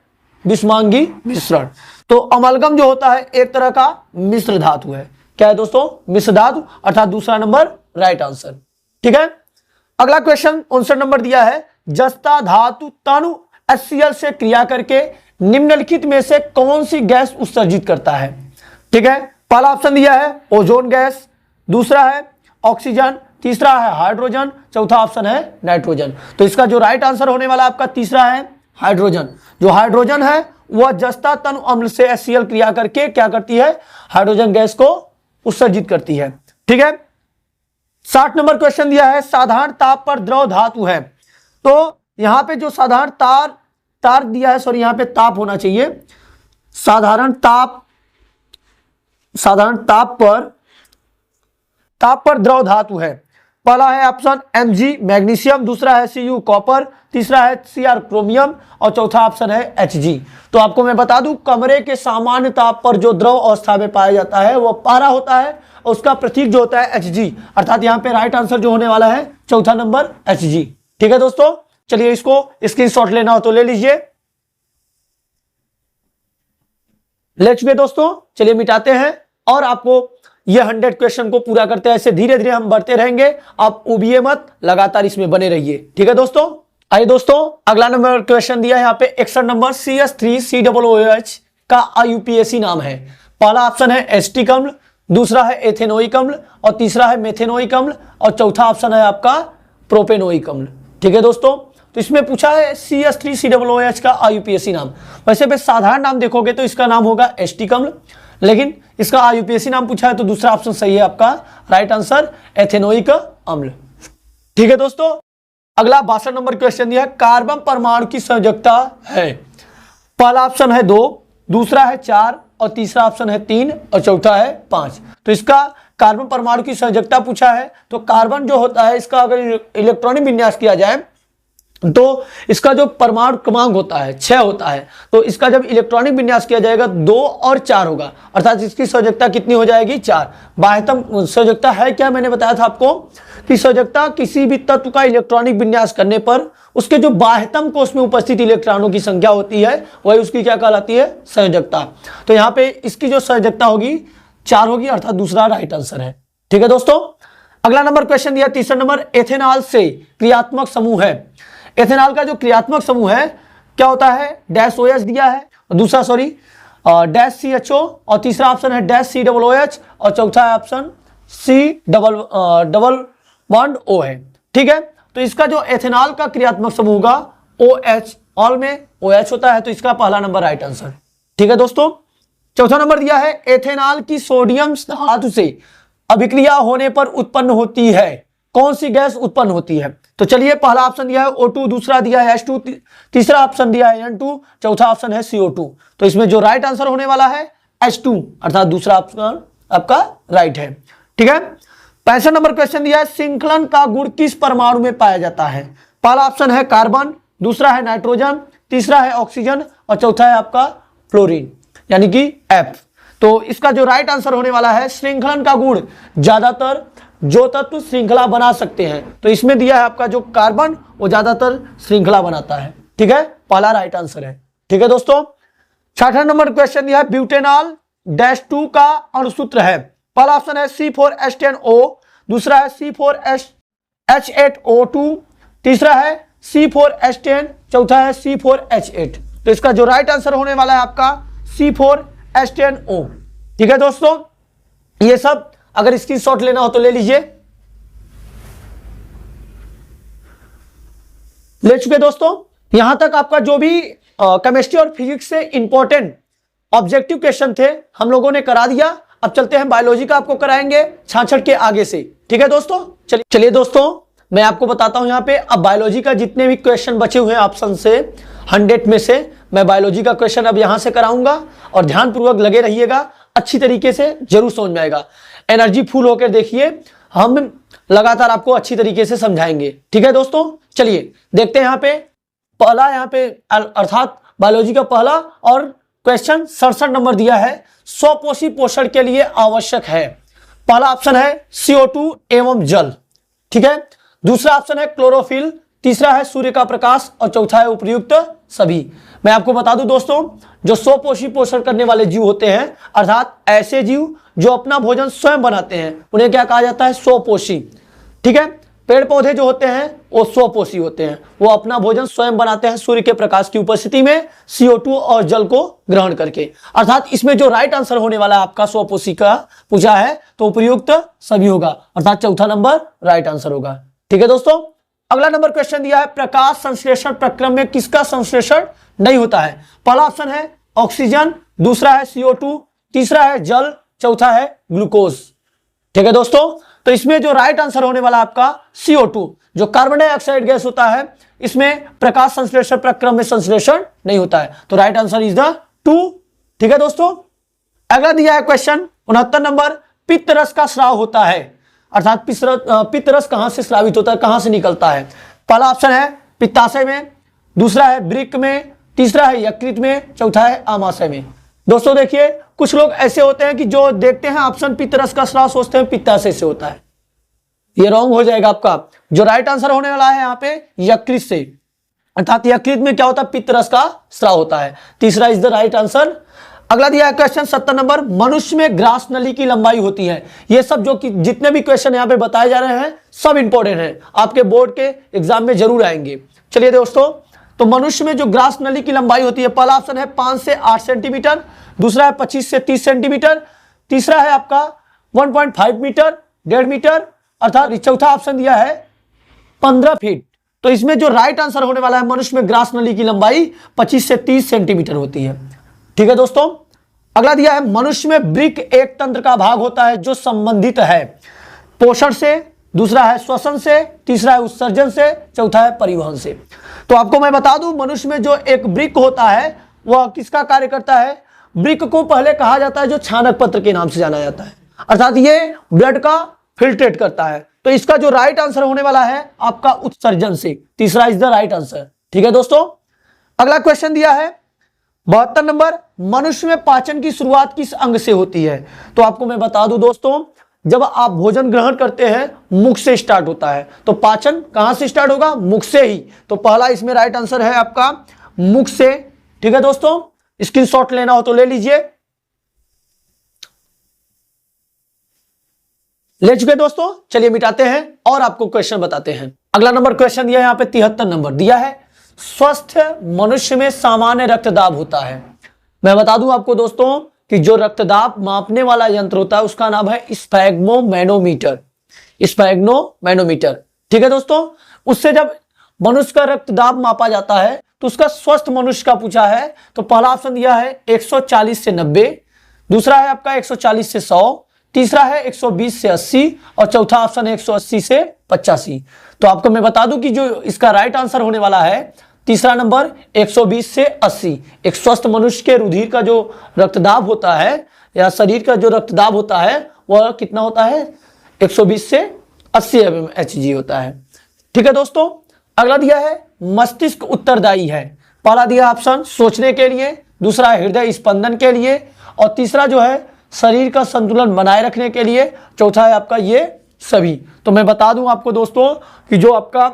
Speaker 2: विषमांगी मिश्रण। तो अमलगम जो होता है एक तरह का मिश्र धातु है। क्या है दोस्तों? मिश्र धातु, अर्थात दूसरा नंबर राइट आंसर। ठीक है, अगला क्वेश्चन 59 नंबर दिया है, जस्ता धातु तनु HCl से क्रिया करके निम्नलिखित में से कौन सी गैस उत्सर्जित करता है? ठीक है, पहला ऑप्शन दिया है ओजोन गैस, दूसरा है ऑक्सीजन, तीसरा है हाइड्रोजन, चौथा ऑप्शन है नाइट्रोजन। तो इसका जो राइट आंसर होने वाला आपका तीसरा है हाइड्रोजन। जो हाइड्रोजन है वह जस्ता तनु अम्ल से HCl क्रिया करके क्या करती है? हाइड्रोजन गैस को उत्सर्जित करती है। ठीक है, 60 नंबर क्वेश्चन दिया है, साधारण ताप पर द्रव धातु है। तो यहां पे जो साधारण तार दिया है, सॉरी यहां पे ताप होना चाहिए, साधारण ताप पर द्रव धातु है। पहला है ऑप्शन Mg मैग्नीशियम, दूसरा है Cu कॉपर, तीसरा है Cr क्रोमियम और चौथा ऑप्शन है Hg। तो आपको मैं बता दूं, कमरे के सामान्य ताप पर जो द्रव अवस्था में पाया जाता है वह पारा होता है और उसका प्रतीक जो होता है Hg, अर्थात यहाँ पे राइट आंसर जो होने वाला है चौथा नंबर Hg। ठीक है दोस्तों, चलिए इसको स्क्रीनशॉट लेना हो तो ले लीजिए। ले चुके दोस्तों, चलिए मिटाते हैं और आपको ये 100 क्वेश्चन को पूरा करते हैं। ऐसे धीरे धीरे हम बढ़ते रहेंगे, आप उबिए मत, लगातार इसमें बने रहिए। ठीक है दोस्तों, आइए दोस्तों, अगला नंबर क्वेश्चन दिया है यहाँ पे 61 नंबर, CH3COOH का IUPAC नाम है। पहला ऑप्शन है एसिटिक अम्ल, दूसरा है एथेनोइक अम्ल और तीसरा है मेथेनोइक अम्ल और चौथा ऑप्शन है आपका प्रोपेनोइक अम्ल। ठीक है दोस्तों, तो इसमें पूछा है CH3COOH का IUPAC नाम। वैसे पे साधारण नाम देखोगे तो इसका नाम होगा एसिटिक अम्ल, लेकिन इसका IUPAC नाम पूछा है तो दूसरा ऑप्शन सही है आपका राइट आंसर एथेनोइक अम्ल। ठीक है दोस्तों, अगला 62 नंबर क्वेश्चन दिया है, कार्बन परमाणु की संयोजकता है। पहला ऑप्शन है 2, दूसरा है 4 और तीसरा ऑप्शन है 3 और चौथा है 5। तो इसका कार्बन परमाणु की संयोजकता पूछा है, तो कार्बन जो होता है इसका अगर इलेक्ट्रॉनिक विन्यास किया जाए तो इसका जो परमाणु क्रमांक होता है 6 होता है, तो इसका जब इलेक्ट्रॉनिक विन्यास किया जाएगा 2 और 4 होगा, अर्थात इसकी संयोजकता कितनी हो जाएगी? 4। बाह्यतम संयोजकता है क्या? मैंने बताया था आपको कि संयोजकता किसी भी तत्व का इलेक्ट्रॉनिक विन्यास करने पर उसके जो बाह्यतम कोष में उपस्थित इलेक्ट्रॉनों की संख्या होती है वही उसकी क्या कहलाती है? संयोजकता। तो यहाँ पे इसकी जो संयोजकता होगी 4 होगी, अर्थात दूसरा राइट आंसर है। ठीक है दोस्तों, अगला नंबर क्वेश्चन दिया 30 नंबर, एथेनॉल से क्रियात्मक समूह है। एथेनॉल का जो क्रियात्मक समूह है क्या होता है? डैश OH दिया है, दूसरा डैश CHO और तीसरा ऑप्शन है डैश COOH और चौथा है ऑप्शन C डबल O है। ठीक है, तो इसका जो एथेनॉल का क्रियात्मक समूह होगा OH, ऑल में OH होता है, तो इसका पहला नंबर राइट आंसर। ठीक है दोस्तों, चौथा नंबर दिया है, एथेनॉल की सोडियम धातु से अभिक्रिया होने पर उत्पन्न होती है, कौन सी गैस उत्पन्न होती है? तो चलिए, पहला ऑप्शन दिया है O2, दूसरा दिया है H2, तीसरा ऑप्शन दिया है N2, चौथा ऑप्शन है CO2। तो इसमें जो राइट आंसर होने वाला है H2, अर्थात दूसरा ऑप्शन आपका राइट है। ठीक है, 65 नंबर क्वेश्चन दिया है, श्रृंखलन का गुण किस परमाणु में पाया जाता है? पहला ऑप्शन है कार्बन, दूसरा है नाइट्रोजन, तीसरा है ऑक्सीजन और चौथा है आपका फ्लोरीन, यानी कि F। तो इसका जो राइट आंसर होने वाला है, श्रृंखलन का गुण ज्यादातर जो तत्व श्रृंखला बना सकते हैं, तो इसमें दिया है आपका जो कार्बन वो ज्यादातर श्रृंखला बनाता है। ठीक है, पहला राइट आंसर है। ठीक है दोस्तों, 66 नंबर क्वेश्चन दिया है, ब्यूटेनॉल डैश 2 का अणुसूत्र है। पहला ऑप्शन है C4H10O, दूसरा है C4H8O2, तीसरा है C4H10, चौथा है C4H8। तो इसका जो राइट आंसर होने वाला है आपका C4H10O। ठीक है दोस्तों, ये सब अगर स्क्रीनशॉट लेना हो तो ले लीजिए। ले चुके दोस्तों, यहां तक आपका जो भी केमिस्ट्री और फिजिक्स से इंपॉर्टेंट ऑब्जेक्टिव क्वेश्चन थे हम लोगों ने करा दिया। अब चलते हैं बायोलॉजी का, आपको कराएंगे 66 के आगे से। ठीक है दोस्तों, चलिए दोस्तों मैं आपको बताता हूं यहाँ पे। अब बायोलॉजी का जितने भी क्वेश्चन बचे हुए हैं ऑप्शन से 100 में से मैं बायोलॉजी का क्वेश्चन अब यहां से कराऊंगा और ध्यानपूर्वक लगे रहिएगा, अच्छी तरीके से जरूर समझ में आएगा। एनर्जी फुल होकर देखिए, हम लगातार आपको अच्छी तरीके से समझाएंगे। ठीक है दोस्तों, चलिए देखते हैं यहाँ पे पहला, यहाँ पे अर्थात बायोलॉजी का पहला और क्वेश्चन 67 नंबर दिया है। स्वपोषी पोषण के लिए आवश्यक है। पहला ऑप्शन है CO2 एवं जल, ठीक है। दूसरा ऑप्शन है क्लोरोफिल, तीसरा है सूर्य का प्रकाश और चौथा है उपयुक्त सभी। मैं आपको बता दूं दोस्तों, जो स्वपोषी पोषण करने वाले जीव होते हैं अर्थात ऐसे जीव जो अपना भोजन स्वयं बनाते हैं उन्हें क्या कहा जाता है? स्वपोषी। ठीक है, पेड़ पौधे जो होते हैं वो स्वपोषी होते हैं, वो अपना भोजन स्वयं बनाते हैं सूर्य के प्रकाश की उपस्थिति में CO2 और जल को ग्रहण करके। अर्थात इसमें जो राइट आंसर होने वाला है आपका स्वपोषी का पूछा है तो उपयुक्त सभी होगा, अर्थात चौथा नंबर राइट आंसर होगा। ठीक है दोस्तों, अगला नंबर क्वेश्चन दिया है प्रकाश संश्लेषण प्रक्रम में किसका संश्लेषण नहीं होता है? पहला ऑप्शन है ऑक्सीजन, दूसरा है CO2, तीसरा है जल, चौथा है ग्लूकोज। ठीक है दोस्तों, तो इसमें जो राइट आंसर होने वाला आपका CO2 जो कार्बन डाइऑक्साइड गैस होता है, इसमें प्रकाश संश्लेषण प्रक्रम में संश्लेषण नहीं होता है, तो राइट आंसर इज द 2। ठीक है दोस्तों, अगला दिया है क्वेश्चन 69 नंबर, पित्त रस का स्राव होता है, अर्थात पित्त रस कहां से स्रावित होता है, कहां से निकलता है? पहला ऑप्शन है पित्ताशय में, दूसरा है वृक्क में, तीसरा है यकृत में, चौथा है आमाशय में। दोस्तों देखिए, कुछ लोग ऐसे होते हैं कि जो देखते हैं ऑप्शन पित्त रस का स्राव सोचते हैं पित्ताशय से होता है, ये रॉन्ग हो जाएगा आपका। जो राइट आंसर होने वाला है यहाँ पे यकृत से, अर्थात यकृत में क्या होता है? पित्त रस का स्राव होता है, तीसरा इज द राइट आंसर। अगला दिया है क्वेश्चन 70 नंबर, मनुष्य में ग्रास नली की लंबाई होती है। ये सब जो कि जितने भी क्वेश्चन यहाँ पे बताए जा रहे हैं सब इंपॉर्टेंट है, आपके बोर्ड के एग्जाम में जरूर आएंगे। चलिए दोस्तों, तो मनुष्य में जो ग्रास नली की लंबाई होती है, पहला ऑप्शन है 5 से 8 सेंटीमीटर, दूसरा है 25 से 30 सेंटीमीटर, तीसरा है आपका 1.5 मीटर, 1.5 मीटर, अर्थात चौथा ऑप्शन दिया है 15 फीट। तो इसमें जो राइट आंसर होने वाला है मनुष्य में ग्रास नली की लंबाई 25 से 30 सेंटीमीटर होती है। ठीक है दोस्तों, अगला दिया है मनुष्य में वृक्क एक तंत्र का भाग होता है जो संबंधित है पोषण से, दूसरा है श्वसन से, तीसरा है उत्सर्जन से, चौथा है परिवहन से। तो आपको मैं बता दूं, मनुष्य में जो एक वृक्क होता है वह किसका कार्य करता है? वृक्क को पहले कहा जाता है जो छानक पत्र के नाम से जाना जाता है, अर्थात ये ब्लड का फिल्ट्रेट करता है। तो इसका जो राइट आंसर होने वाला है आपका उत्सर्जन से, तीसरा इज द राइट आंसर। ठीक है दोस्तों, अगला क्वेश्चन दिया है 72 नंबर, मनुष्य में पाचन की शुरुआत किस अंग से होती है? तो आपको मैं बता दूं दोस्तों, जब आप भोजन ग्रहण करते हैं मुख से स्टार्ट होता है, तो पाचन कहां से स्टार्ट होगा? मुख से ही। तो पहला इसमें राइट आंसर है आपका मुख से। ठीक है दोस्तों, स्क्रीनशॉट लेना हो तो ले लीजिए। ले चुके दोस्तों, चलिए मिटाते हैं और आपको क्वेश्चन बताते हैं। अगला नंबर क्वेश्चन दिया है यहाँ पे 73 नंबर दिया है, स्वस्थ मनुष्य में सामान्य रक्तदाब होता है। मैं बता दूं आपको दोस्तों कि जो रक्तदाब मापने वाला यंत्र होता है उसका नाम है स्फैग्मोमैनोमीटर, स्फैग्मोमैनोमीटर। ठीक है दोस्तों, उससे जब मनुष्य का रक्तदाब मापा जाता है तो उसका स्वस्थ मनुष्य का पूछा है, तो पहला ऑप्शन दिया है 140 से 90, दूसरा है आपका 140 से 100, तीसरा है 120 से 80 और चौथा ऑप्शन है 180 से 85। तो आपको मैं बता दूं कि जो इसका राइट आंसर होने वाला है तीसरा नंबर 120 से 80। एक स्वस्थ मनुष्य के रुधिर का जो रक्तदाब होता है या शरीर का जो रक्तदाब होता है वह कितना होता है? 120 से 80 Hg होता है। ठीक है दोस्तों, अगला दिया है मस्तिष्क उत्तरदायी है। पहला दिया ऑप्शन सोचने के लिए, दूसरा हृदय स्पंदन के लिए और तीसरा जो है शरीर का संतुलन बनाए रखने के लिए, चौथा है आपका ये सभी। तो मैं बता दूं आपको दोस्तों कि जो आपका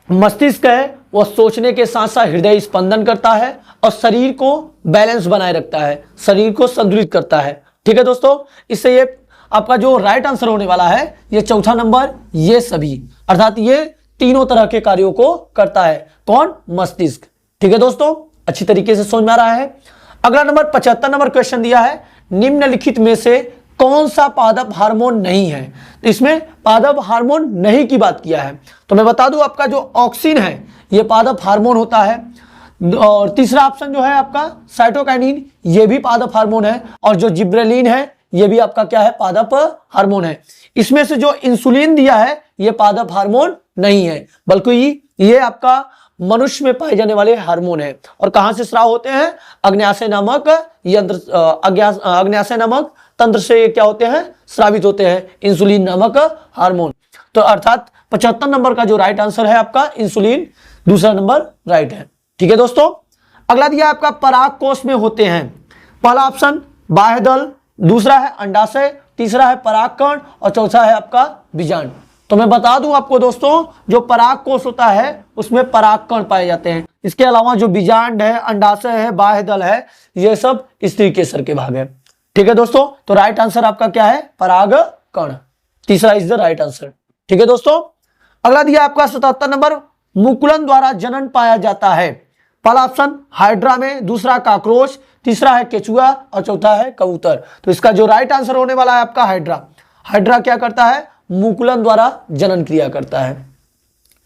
Speaker 2: मस्तिष्क है वह सोचने के साथ साथ हृदय स्पंदन करता है और शरीर को बैलेंस बनाए रखता है, शरीर को संतुलित करता है। ठीक है दोस्तों, इससे ये आपका जो राइट आंसर होने वाला है ये चौथा नंबर ये सभी, अर्थात ये तीनों तरह के कार्यों को करता है। कौन? मस्तिष्क। ठीक है दोस्तों, अच्छी तरीके से समझ में आ रहा है। अगला नंबर 75 नंबर क्वेश्चन दिया है, निम्नलिखित में से कौन सा पादप हार्मोन नहीं है? तो इसमें पादप हार्मोन नहीं की बात किया है। तो मैं बता दूं आपका जो ऑक्सिन है ये पादप हार्मोन होता है और तीसरा ऑप्शन जो है आपका साइटोकाइनिन, ये भी पादप हार्मोन है और जो जिब्रेलिन है ये भी आपका क्या है, पादप हार्मोन है। इसमें से जो इंसुलिन दिया है ये पादप हार्मोन नहीं है, बल्कि ये आपका मनुष्य में पाए जाने वाले हार्मोन है। और कहां से स्राव होते हैं, अग्न्याशय नामक यंत्र, अग्न्याशय नामक तंत्र से ये क्या होते हैं, स्रावित होते हैं इंसुलिन नामक हार्मोन। तो अर्थात 75 नंबर का जो राइट आंसर है आपका इंसुलिन, दूसरा नंबर राइट है। ठीक है दोस्तों, अगला दिया आपका पराग कोष में होते हैं। पहला ऑप्शन बाह्य दल, दूसरा है अंडाशय, तीसरा है परागकण और चौथा है आपका बीजांड। तो मैं बता दूं आपको दोस्तों, जो पराग कोष होता है उसमें परागकण पाए जाते हैं। इसके अलावा जो बीजांड है, अंडाशय है, बाह्य दल है, ये सब स्त्री केसर के भाग है। ठीक है दोस्तों, तो राइट आंसर आपका क्या है, परागकण, तीसरा इज द राइट आंसर। ठीक है दोस्तों, अगला दिया आपका 77 नंबर, मुकुलन द्वारा जनन पाया जाता है। पहला ऑप्शन हाइड्रा में, दूसरा काकरोच, तीसरा है केचुआ और चौथा है कबूतर। तो इसका जो राइट आंसर होने वाला है आपका हाइड्रा। हाइड्रा क्या करता है, मुकुलन द्वारा जनन क्रिया करता है।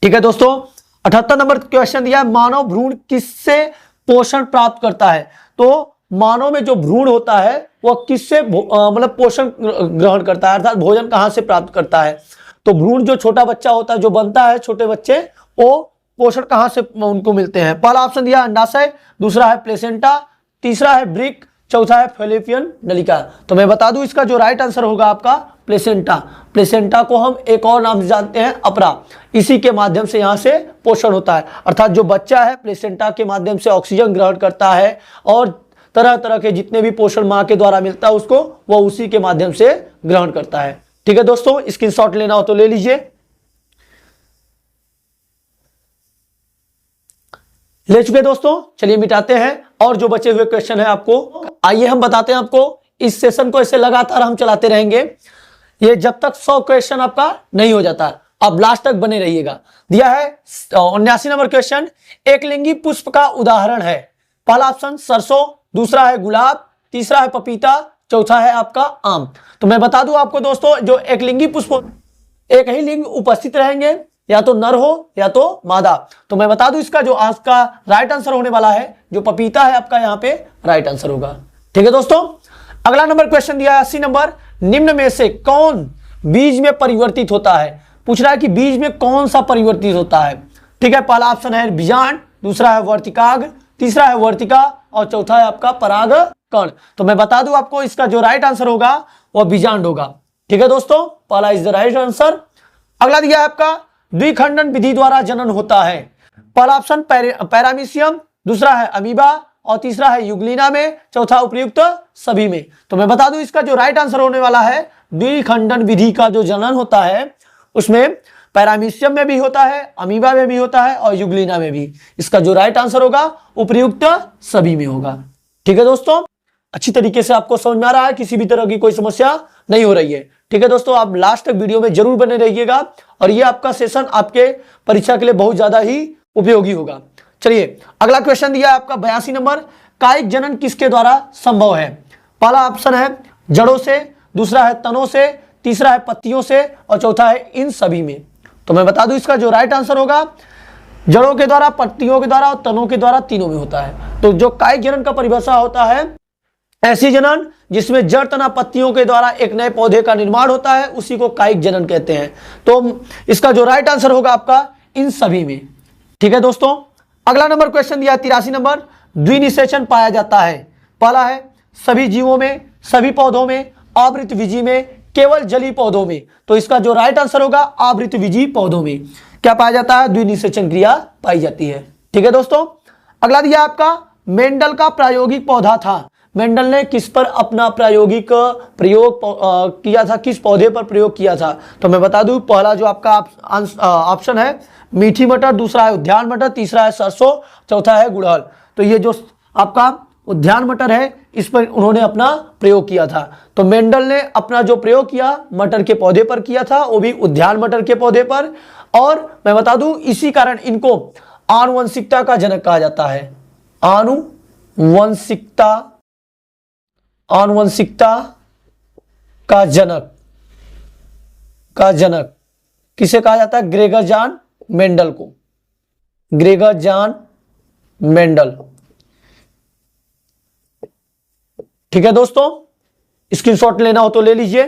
Speaker 2: ठीक है दोस्तों, 78 नंबर क्वेश्चन दिया है, मानव भ्रूण किससे पोषण प्राप्त करता है। तो मानव में जो भ्रूण होता है वह किससे मतलब पोषण ग्रहण करता है, अर्थात भोजन कहां से प्राप्त करता है। तो भ्रूण जो छोटा बच्चा होता है, जो बनता है छोटे बच्चे, वो पोषण कहां से उनको मिलते हैं। पहला ऑप्शन दिया अंडाशय, दूसरा है प्लेसेंटा, तीसरा है ब्रिक, चौथा है फेलोपियन नलिका। तो मैं बता दूं इसका जो राइट आंसर होगा आपका प्लेसेंटा। प्लेसेंटा को हम एक और नाम से जानते हैं अपरा, इसी के माध्यम से यहां से पोषण होता है। अर्थात जो बच्चा है प्लेसेंटा के माध्यम से ऑक्सीजन ग्रहण करता है और तरह तरह के जितने भी पोषण मां के द्वारा मिलता है उसको वो उसी के माध्यम से ग्रहण करता है। ठीक है दोस्तों, स्क्रीनशॉट लेना हो तो ले लीजिए। ले चुके दोस्तों, चलिए मिटाते हैं और जो बचे हुए क्वेश्चन है आपको, आइए हम बताते हैं आपको। इस सेशन को ऐसे लगातार हम चलाते रहेंगे, ये जब तक 100 क्वेश्चन आपका नहीं हो जाता। अब लास्ट तक बने रहिएगा। दिया है 79 नंबर क्वेश्चन, एक लिंगी पुष्प का उदाहरण है। पहला ऑप्शन सरसों, दूसरा है गुलाब, तीसरा है पपीता, चौथा है आपका आम। तो मैं बता दूं आपको दोस्तों, जो एक लिंगी पुष्प, एक ही लिंग उपस्थित रहेंगे, या तो नर हो या तो मादा। तो मैं बता दूं इसका जो आज का राइट आंसर होने वाला है, जो पपीता है आपका यहाँ पे राइट आंसर होगा। ठीक है दोस्तों, अगला नंबर क्वेश्चन दिया है 80 नंबर, निम्न में से कौन बीज में परिवर्तित होता है। पूछ रहा है कि बीज में कौन सा परिवर्तित होता है। ठीक है, पहला ऑप्शन है बीजांड, दूसरा है वर्तिकाग्र, तीसरा है वर्तिका और चौथा है आपका परागकण। तो मैं बता दूं आपको इसका जो राइट आंसर होगा वह बीजांड होगा। ठीक है दोस्तों, पहला इज द राइट आंसर। अगला दिया है आपका द्विखंडन विधि द्वारा जनन होता है। पहला ऑप्शन पैरामीशियम, दूसरा है अमीबा और तीसरा है युग्लिना में, चौथा उपयुक्त सभी में। तो मैं बता दूं इसका जो राइट आंसर होने वाला है, द्विखंडन विधि का जो जनन होता है उसमें पैरामीशियम में भी होता है, अमीबा में भी होता है और युग्लिना में भी। इसका जो राइट आंसर होगा उपयुक्त सभी में होगा। ठीक है दोस्तों, अच्छी तरीके से आपको समझ में आ रहा है, किसी भी तरह की कोई समस्या नहीं हो रही है। ठीक है दोस्तों, आप लास्ट तक वीडियो में जरूर बने रहिएगा और ये आपका सेशन आपके परीक्षा के लिए बहुत ज्यादा ही उपयोगी होगा। चलिए अगला क्वेश्चन दिया है आपका 82 नंबर, कायिक जनन किसके द्वारा संभव है। पहला ऑप्शन है जड़ों से, दूसरा है तनों से, तीसरा है पत्तियों से और चौथा है इन सभी में। तो मैं बता दूं इसका जो राइट आंसर होगा, जड़ों के द्वारा, पत्तियों के द्वारा और तनों के द्वारा, तीनों में होता है। तो जो कायिक जनन का परिभाषा होता है, ऐसी जनन जिसमें जड़ तना पत्तियों के द्वारा एक नए पौधे का निर्माण होता है, उसी को कायिक जनन कहते हैं। तो इसका जो राइट आंसर होगा आपका इन सभी में। ठीक है दोस्तों, अगला नंबर क्वेश्चन दिया 83 नंबर, द्विनिषेचन पाया जाता है। पहला है सभी जीवों में, सभी पौधों में, आवृतबीजी में, केवल जलीय पौधों में। तो इसका जो राइट आंसर होगा आवृतबीजी पौधों में क्या पाया जाता है, द्विनिषेचन क्रिया पाई जाती है। ठीक है दोस्तों, अगला दिया आपका मेंडल का प्रायोगिक पौधा था। मेंडल ने किस पर अपना प्रायोगिक प्रयोग किया था, किस पौधे पर प्रयोग किया था। तो मैं बता दूं, पहला जो आपका ऑप्शन है मीठी मटर, दूसरा है उद्यान मटर, तीसरा है सरसों, चौथा है गुड़हल। तो ये जो आपका उद्यान मटर है इस पर उन्होंने अपना प्रयोग किया था। तो मेंडल ने अपना जो प्रयोग किया मटर के पौधे पर किया था, वो भी उद्यान मटर के पौधे पर। और मैं बता दूं इसी कारण इनको आनुवंशिकता का जनक कहा जाता है। आनुवंशिकता का जनक किसे कहा जाता है, ग्रेगर जॉन मेंडल को। Gregor John Mendel. ठीक है दोस्तों, स्क्रीनशॉट लेना हो तो ले लीजिए।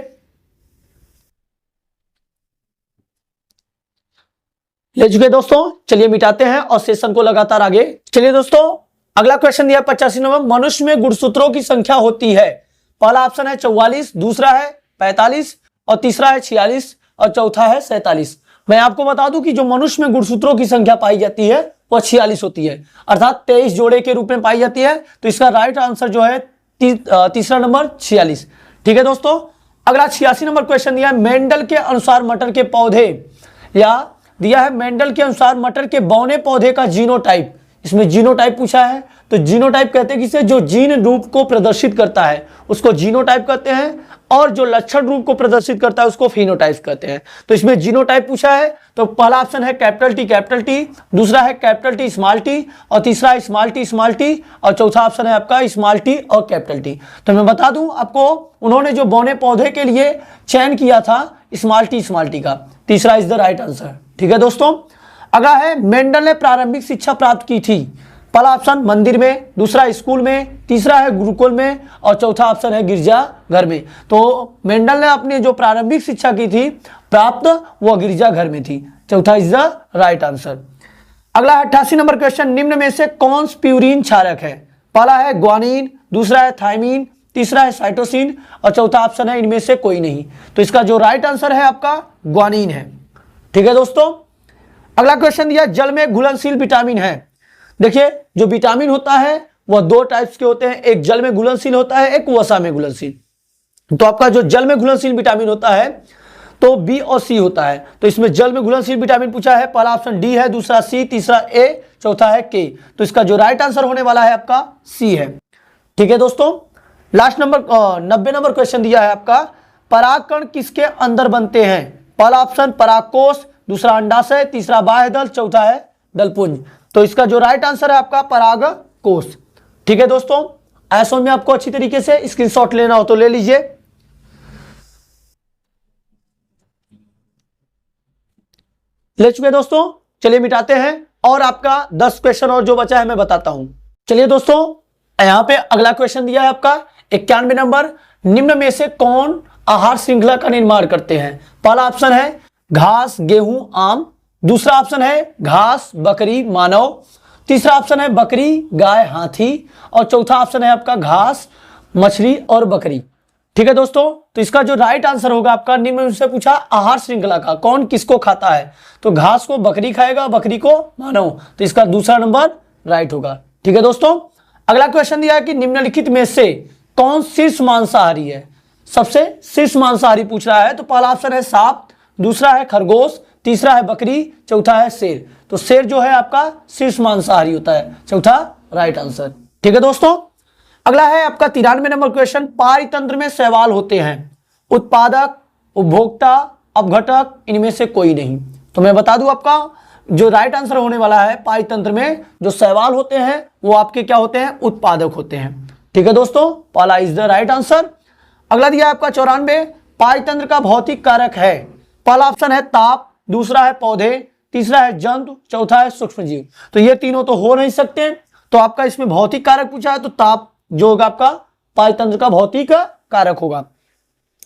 Speaker 2: ले चुके दोस्तों, चलिए मिटाते हैं और सेशन को लगातार आगे। चलिए दोस्तों, अगला क्वेश्चन दिया 85 नंबर, मनुष्य में गुणसूत्रों की संख्या होती है। पहला ऑप्शन है 44, दूसरा है 45 और तीसरा है 46 और चौथा है 47। मैं आपको बता दूं कि जो मनुष्य में गुणसूत्रों की संख्या पाई जाती है वह 46 होती है, अर्थात 23 जोड़े के रूप में पाई जाती है। तो इसका राइट आंसर जो है तीसरा नंबर 46। ठीक है दोस्तों, अगला 86 नंबर क्वेश्चन दिया है, मेंडल के अनुसार मटर के पौधे, या दिया है मेंडल के अनुसार मटर के बौने पौधे का जीनोटाइप। इसमें जीनोटाइप पूछा है, तो जीनोटाइप कहते हैं किसे, जो जीन रूप को प्रदर्शित करता है उसको जीनोटाइप कहते हैं, और जो लक्षण रूप को प्रदर्शित करता है उसको फिनोटाइप कहते हैं। तो इसमें जीनोटाइप पूछा है, तो पहला ऑप्शन है कैपिटल टी, दूसरा है कैपिटल टी स्मॉल टी, और तीसरा है स्मॉल टी, और चौथा ऑप्शन है आपका स्मॉल टी और कैपिटल टी। तो मैं बता दूं आपको, उन्होंने जो बौने पौधे के लिए चयन किया था स्मॉल टी का, तीसरा इज द राइट आंसर। ठीक है दोस्तों, अगला है मेंडल ने प्रारंभिक शिक्षा प्राप्त की थी। पहला ऑप्शन मंदिर में, दूसरा स्कूल में, तीसरा है गुरुकुल में और चौथा ऑप्शन है गिरजाघर में। तो मेंडल ने अपनी जो प्रारंभिक शिक्षा की थी प्राप्त, वह गिरजाघर में थी। चौथा इज द राइट आंसर। अगला 88 नंबर क्वेश्चन, निम्न में से कौन सा प्यूरिन क्षारक है। पहला है ग्वानिन, दूसरा है थायमिन, तीसरा है साइटोसिन और चौथा ऑप्शन है इनमें से कोई नहीं। तो इसका जो राइट आंसर है आपका ग्वानिन है। ठीक है दोस्तों, अगला क्वेश्चन दिया, जल में घुलनशील विटामिन है। देखिए, जो विटामिन होता है वह दो टाइप्स के होते हैं, एक जल में घुलनशील होता है, एक वसा में घुलनशील। तो आपका जो जल में घुलनशील विटामिन होता है तो बी और सी होता है। तो इसमें जल में घुलनशील विटामिन पूछा है, पहला ऑप्शन डी है, दूसरा सी, तीसरा ए, चौथा है के। तो इसका जो राइट आंसर होने वाला है आपका सी है। ठीक है दोस्तों, लास्ट नंबर 90 नंबर क्वेश्चन दिया है आपका, परागकण किसके अंदर बनते हैं। पहला ऑप्शन परागकोश, दूसरा अंडाशय, तीसरा बाह्य दल, चौथा है दलपुंज। तो इसका जो राइट आंसर है आपका परागकोश। ठीक है दोस्तों, ऐसो में आपको अच्छी तरीके से स्क्रीनशॉट लेना हो तो ले लीजिए। ले चुके दोस्तों, चलिए मिटाते हैं और आपका 10 क्वेश्चन और जो बचा है मैं बताता हूं। चलिए दोस्तों, यहां पे अगला क्वेश्चन दिया है आपका 91 नंबर, निम्न में से कौन आहार श्रृंखला का निर्माण करते हैं। पहला ऑप्शन है घास, गेहूं, आम, दूसरा ऑप्शन है घास, बकरी, मानव, तीसरा ऑप्शन है बकरी, गाय, हाथी और चौथा ऑप्शन है आपका घास, मछली और बकरी। ठीक है दोस्तों, तो इसका जो राइट आंसर होगा आपका, निम्न में से पूछा आहार श्रृंखला का कौन किसको खाता है, तो घास को बकरी खाएगा, बकरी को मानव। तो इसका दूसरा नंबर राइट होगा। ठीक है दोस्तों, अगला क्वेश्चन दिया है कि निम्नलिखित में से कौन शीर्ष मांसाहारी है। सबसे शीर्ष मांसाहारी पूछ रहा है, तो पहला ऑप्शन है सांप, दूसरा है खरगोश, तीसरा है बकरी, चौथा है शेर। तो शेर जो है आपका शीर्ष मांसाहारी होता है, चौथा राइट आंसर। ठीक है दोस्तों, अगला है आपका 93 नंबर क्वेश्चन, पारितंत्र में शैवाल होते हैं, उत्पादक, उपभोक्ता, अपघटक, इनमें से कोई नहीं। तो मैं बता दूं आपका जो राइट आंसर होने वाला है, पारितंत्र में जो शैवाल होते हैं वो आपके क्या होते हैं, उत्पादक होते हैं। ठीक है दोस्तों, पहला इज द राइट आंसर। अगला दिया आपका 94, पारितंत्र का भौतिक कारक है। पहला ऑप्शन है ताप, दूसरा है पौधे, तीसरा है जंतु, चौथा है सूक्ष्मजीव। तो ये तीनों तो हो नहीं सकते, तो आपका इसमें भौतिक कारक पूछा है, तो ताप जो होगा आपका पारितंत्र का भौतिक कारक होगा।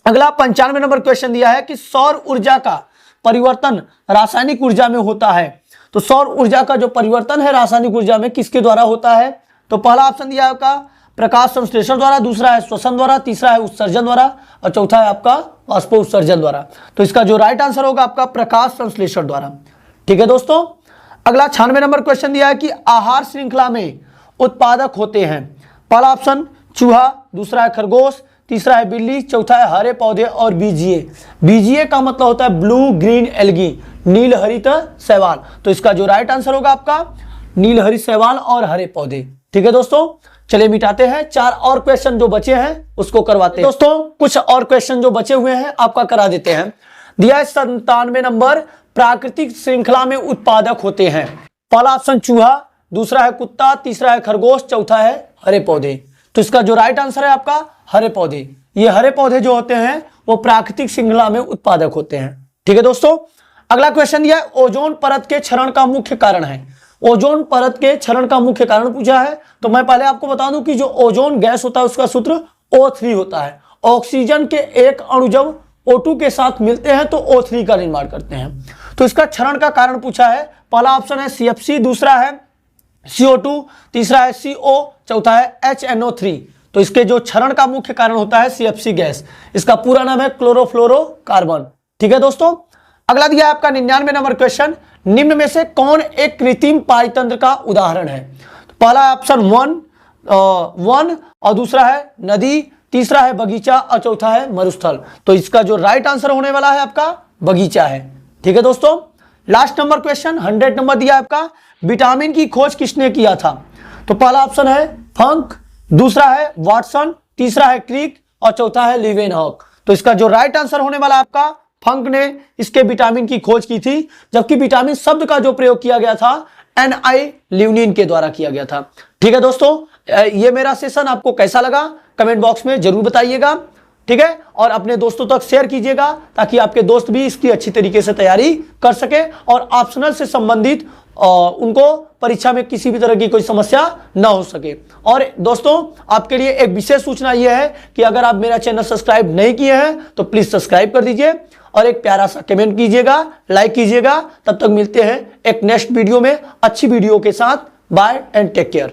Speaker 2: अगला 95 नंबर क्वेश्चन दिया है कि सौर ऊर्जा का परिवर्तन रासायनिक ऊर्जा में होता है। तो सौर ऊर्जा का जो परिवर्तन है रासायनिक ऊर्जा में किसके द्वारा होता है, तो पहला ऑप्शन दिया है आपका प्रकाश संश्लेषण द्वारा, दूसरा है श्वसन द्वारा, तीसरा है उत्सर्जन द्वारा और चौथा है आपका वाष्प उत्सर्जन द्वारा। तो इसका जो राइट आंसर होगा आपका प्रकाश संश्लेषण द्वारा। ठीक है दोस्तों, अगला 96 नंबर क्वेश्चन दिया है कि आहार श्रृंखला में उत्पादक होते हैं। पहला ऑप्शन चूहा, दूसरा है खरगोश, तीसरा है बिल्ली, चौथा है हरे पौधे और बीजीए। बीजीए का मतलब होता है ब्लू ग्रीन एल्गी, नील हरित शैवाल। तो इसका जो राइट आंसर होगा आपका नील हरित शैवाल और हरे पौधे। ठीक है दोस्तों, चलिए मिटाते हैं, 4 और क्वेश्चन जो बचे हैं उसको करवाते हैं। दोस्तों कुछ और क्वेश्चन जो बचे हुए हैं आपका करा देते हैं। दिया है 97 नंबर, प्राकृतिक श्रृंखला में उत्पादक होते हैं। पहला ऑप्शन चूहा, दूसरा है कुत्ता, तीसरा है खरगोश, चौथा है हरे पौधे। तो इसका जो राइट आंसर है आपका हरे पौधे। ये हरे पौधे जो होते हैं वो प्राकृतिक श्रृंखला में उत्पादक होते हैं। ठीक है दोस्तों, अगला क्वेश्चन दिया है ओजोन परत के क्षरण का मुख्य कारण है। ओजोन परत के क्षरण का मुख्य कारण पूछा है, तो मैं पहले आपको बता दूं कि जो ओजोन गैस होता है उसका सूत्र O3 होता है ऑक्सीजन के एक अणु जब O2 के साथ मिलते हैं तो O3 का निर्माण करते हैं। तो इसका क्षरण का कारण पूछा है। पहला ऑप्शन है CFC, दूसरा है CO2, तीसरा है CO, चौथा है HNO3। तो इसके जो क्षरण का मुख्य कारण होता है CFC गैस। इसका पूरा नाम है क्लोरोफ्लोरोकार्बन। ठीक है दोस्तों, अगला दिया है आपका 99 नंबर क्वेश्चन, निम्न में से कौन एक कृत्रिम पारितंत्र का उदाहरण है? तो पहला ऑप्शन वन और दूसरा है नदी, तीसरा है बगीचा और चौथा है मरुस्थल। तो इसका जो राइट आंसर होने वाला है आपका बगीचा है। ठीक है दोस्तों, लास्ट नंबर क्वेश्चन 100 नंबर दिया है आपका, विटामिन की खोज किसने किया था? तो पहला ऑप्शन है फंक, दूसरा है वाटसन, तीसरा है क्रिक और चौथा है लीवेनहॉक। तो इसका जो राइट आंसर होने वाला आपका फंक ने इसके विटामिन की खोज की थी, जबकि विटामिन शब्द का जो प्रयोग किया गया था NI लिवनिन के द्वारा किया गया था। ठीक है दोस्तों, ये मेरा सेशन आपको कैसा लगा कमेंट बॉक्स में जरूर बताइएगा। ठीक है, और अपने दोस्तों तक शेयर कीजिएगा ताकि आपके दोस्त भी इसकी अच्छी तरीके से तैयारी कर सके और ऑप्शनल से संबंधित उनको परीक्षा में किसी भी तरह की कोई समस्या ना हो सके। और दोस्तों आपके लिए एक विशेष सूचना यह है कि अगर आप मेरा चैनल सब्सक्राइब नहीं किए हैं तो प्लीज सब्सक्राइब कर दीजिए और एक प्यारा सा कमेंट कीजिएगा, लाइक कीजिएगा। तब तक मिलते हैं एक नेक्स्ट वीडियो में अच्छी वीडियो के साथ। Bye and take care.